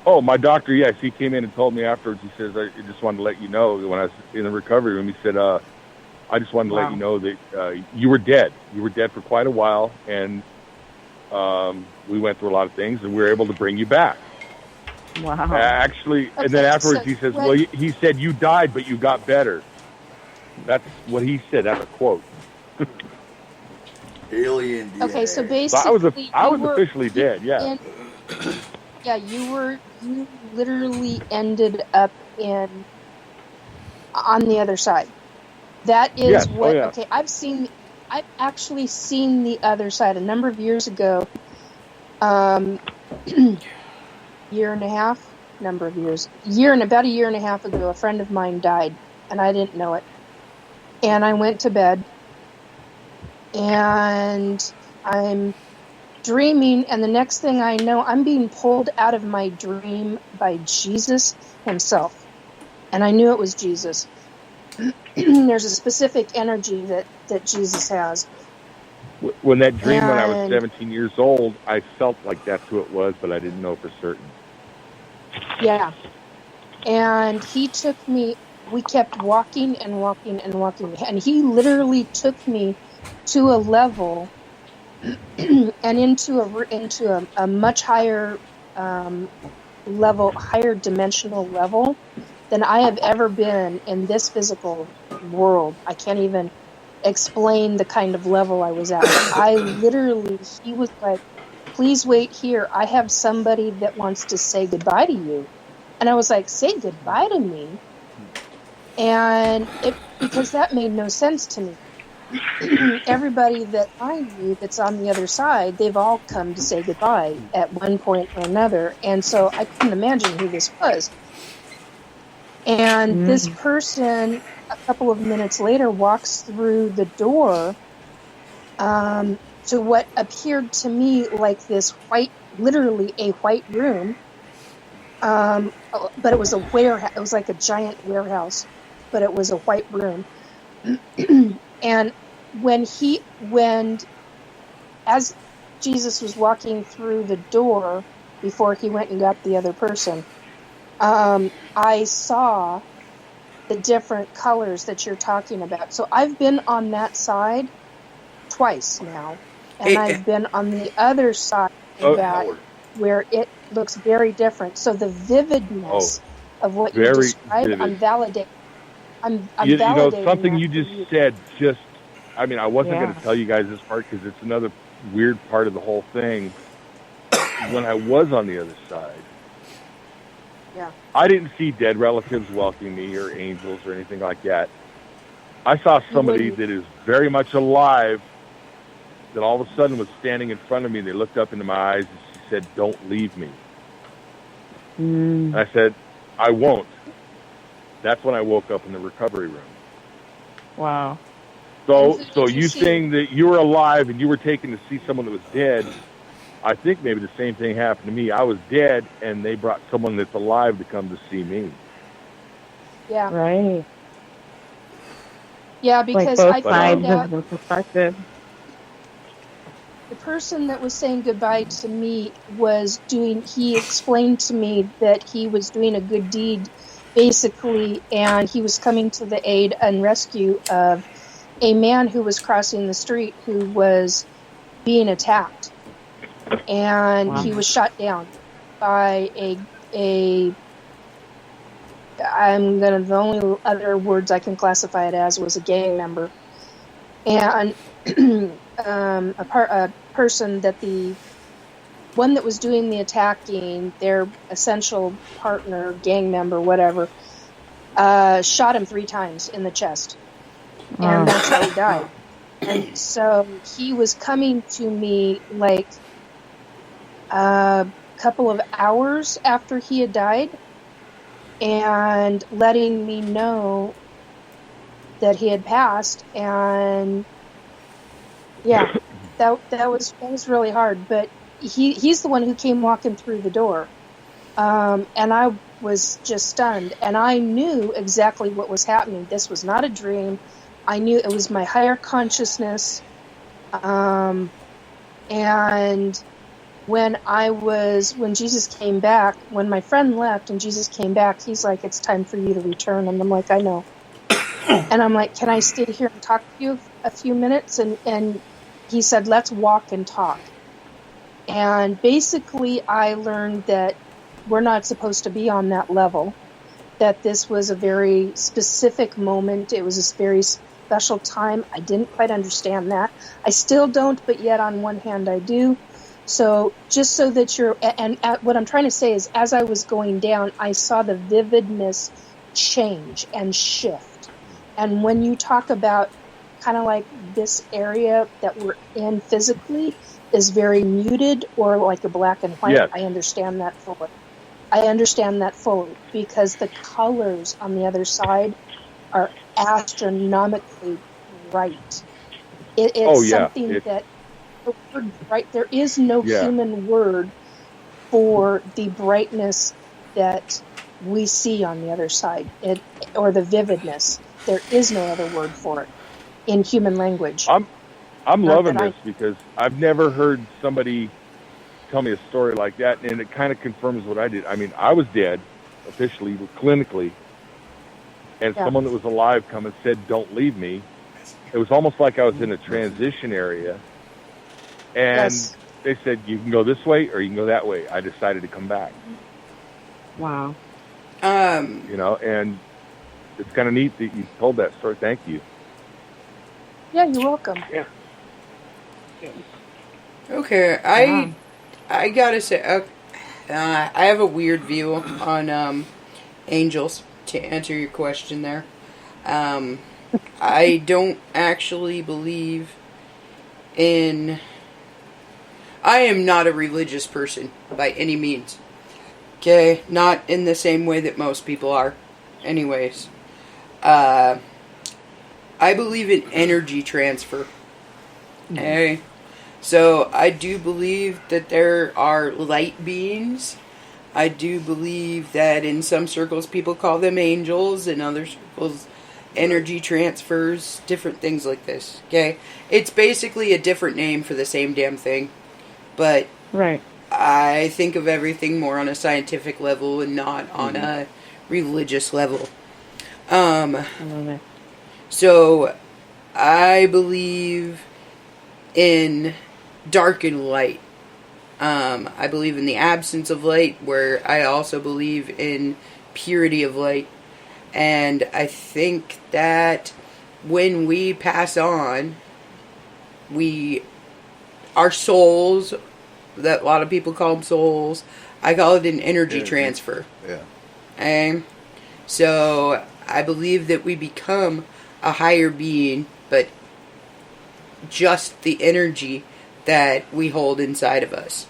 Oh, my doctor, yes, he came in and told me afterwards. He says, I just wanted to let you know, when I was in the recovery room, he said, I just wanted to let you know that you were dead. You were dead for quite a while, and we went through a lot of things, and we were able to bring you back. Wow. Actually, and then afterwards he says, well, he said you died, but you got better. That's what he said. That's a quote. Alien DNA. Okay, so basically, I was officially dead. Yeah. You literally ended up on the other side. That is what. Yeah. Okay, I've actually seen the other side a number of years ago. Year and a half ago, a friend of mine died, and I didn't know it. And I went to bed, and I'm dreaming, and the next thing I know, I'm being pulled out of my dream by Jesus himself. And I knew it was Jesus. There's a specific energy that Jesus has. When that dream, when I was 17 years old, I felt like that's who it was, but I didn't know for certain. Yeah. And he took me, we kept walking and walking and walking. And he literally took me to a level and into a much higher level, higher dimensional level than I have ever been in this physical world. I can't even explain the kind of level I was at. He was like, please wait here. I have somebody that wants to say goodbye to you. And I was like, say goodbye to me? And because that made no sense to me. Everybody that I knew that's on the other side, they've all come to say goodbye at one point or another. And so I couldn't imagine who this was. And this person, a couple of minutes later, walks through the door to what appeared to me like this literally a white room. But it was a warehouse. It was like a giant warehouse, but it was a white room. And as Jesus was walking through the door before he went and got the other person, I saw the different colors that you're talking about. So I've been on that side twice now, and I've been on the other side of that where it looks very different. So the vividness of what you described, I'm validating. I'm you know, validating something that you for just you. said. Just, I mean, I wasn't Yeah. going to tell you guys this part because it's another weird part of the whole thing. When I was on the other side, Yeah. I didn't see dead relatives welcoming me or angels or anything like that. I saw somebody wouldn't. that is very much alive that all of a sudden was standing in front of me. They looked up into my eyes and she said, "Don't leave me." Mm. And I said, "I won't." That's when I woke up in the recovery room. Wow. So, And who so did you you see? saying that you were alive and you were taken to see someone that was dead, I think maybe the same thing happened to me. I was dead and they brought someone that's alive to come to see me. Yeah. Right. Yeah, Like because both I sides found of out the perspective. the person that was saying goodbye to me he explained to me that he was doing a good deed, basically, and he was coming to the aid and rescue of a man who was crossing the street who was being attacked. And Wow. he was shot down by the only other words I can classify it as was a gang member. And a person that the one that was doing the attacking, their essential partner, gang member, whatever, shot him 3 times in the chest. Wow. And that's how he died. And so he was coming to me like a couple of hours after he had died and letting me know that he had passed. And yeah, that was really hard. But he's the one who came walking through the door. And I was just stunned. And I knew exactly what was happening. This was not a dream. I knew it was my higher consciousness. And when Jesus came back, when my friend left and Jesus came back, he's like, "It's time for you to return." And I'm like, "I know." And I'm like, "Can I stay here and talk to you a few minutes?" And he said, "Let's walk and talk." And basically I learned that we're not supposed to be on that level, that this was a very specific moment. It was a very special time. I didn't quite understand that. I still don't, but yet on one hand I do. So just so that what I'm trying to say is, as I was going down, I saw the vividness change and shift. And when you talk about kind of like this area that we're in physically is very muted or like a black and white, Yes. I understand that fully. I understand that fully because the colors on the other side are astronomically bright. It's something that the word bright, there is no human word for the brightness that we see on the other side, or the vividness. There is no other word for it in human language. I'm loving this because I've never heard somebody tell me a story like that, and it kind of confirms what I did. I mean, I was dead, officially, clinically, and someone that was alive come and said, "Don't leave me." It was almost like I was in a transition area, and they said, "You can go this way or you can go that way." I decided to come back. Wow. You know, and it's kind of neat that you told that story. Thank you. Yeah, you're welcome. Yeah. Okay, I gotta say, I have a weird view on angels, to answer your question there. I don't actually believe in... I am not a religious person, by any means. Okay? Not in the same way that most people are. Anyways. I believe in energy transfer. Okay? So, I do believe that there are light beings. I do believe that in some circles people call them angels, in other circles energy transfers, different things like this. Okay? It's basically a different name for the same damn thing. But I think of everything more on a scientific level and not on a religious level. I love it. So, I believe in dark and light. I believe in the absence of light, where I also believe in purity of light. And I think that when we pass on, our souls, that a lot of people call them souls, I call it an energy transfer. Yeah. And so I believe that we become a higher being, but just the energy that we hold inside of us.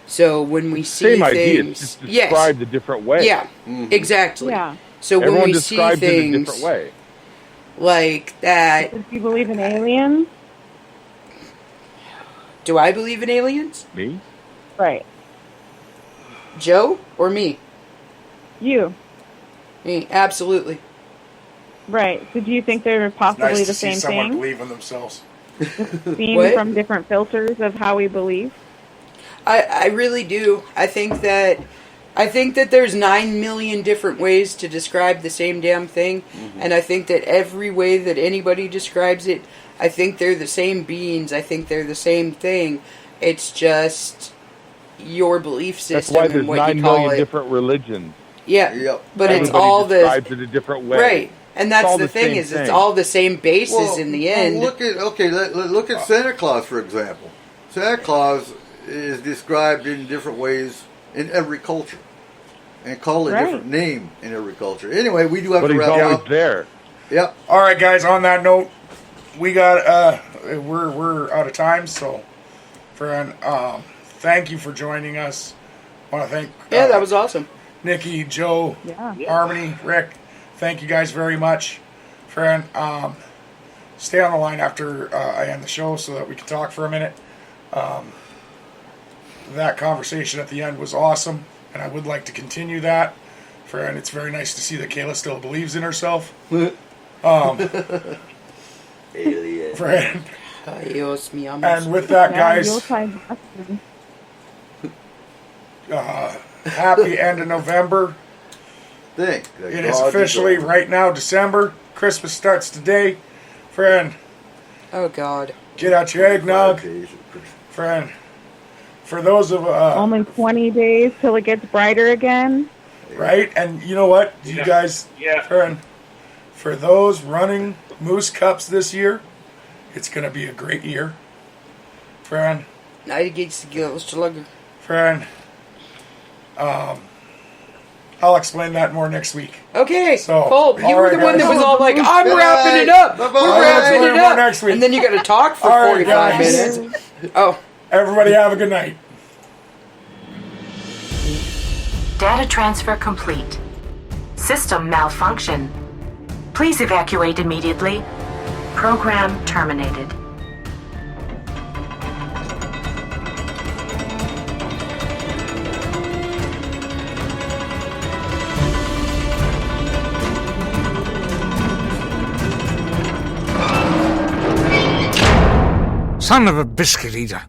So when we see Same idea, things, it's just described a different way. Yeah, exactly. Yeah. So Everyone when we see describes it a things different way. like that, Do you believe in aliens? do I believe in aliens? Me? Right. Joe or me? You. Me, absolutely. Right. So do you think they're possibly Nice the to see same someone thing? believe in themselves. Seen What? from different filters of how we believe? I really do. I think that there's 9 million different ways to describe the same damn thing, and I think that every way that anybody describes it, I think they're the same beings. I think they're the same thing. It's just your belief system. That's why there's and what 9 you call million it. different religions. Yeah, Yep. but it's Everybody all the describes it a different way. right, and It's that's all the the thing same is it's thing. all the same basis in the end. Look at Santa Claus, for example. Santa Claus is described in different ways in every culture, and called a Right. different name in every culture. Anyway, we do have But to he's wrap always up. there. Yep. All right, guys. On that note, we got we're out of time. So, friend, thank you for joining us. I want to thank Yeah, that was awesome. Nikki, Joe, Yeah. Harmony, Rick. Thank you guys very much, friend. Stay on the line after I end the show so that we can talk for a minute. That conversation at the end was awesome, and I would like to continue that. Friend, it's very nice to see that Kayla still believes in herself. Alien. Friend. Adios, mi amor. And with that, Yeah, guys, you'll find Austin. happy end of November. Think that It is God officially over. right now December. Christmas starts today. Friend, Oh God. get out your eggnog. 5 days of Christmas. Friend, for those of Only 20 days till it gets brighter again. right, and you know what, you guys, friend, for those running Moose Cups this year, it's going to be a great year. Friend, I get slugger. friend, I'll explain that more next week. Okay, So, Colt, you all were right, the one that guys. was all like, I'm Bye. wrapping it up. Bye-bye. We're I'll wrapping explain it more up. next week. And then you got to talk for All right, 45 guys. minutes. Oh. Everybody have a good night. Data transfer complete. System malfunction. Please evacuate immediately. Program terminated. Son of a biscuit eater.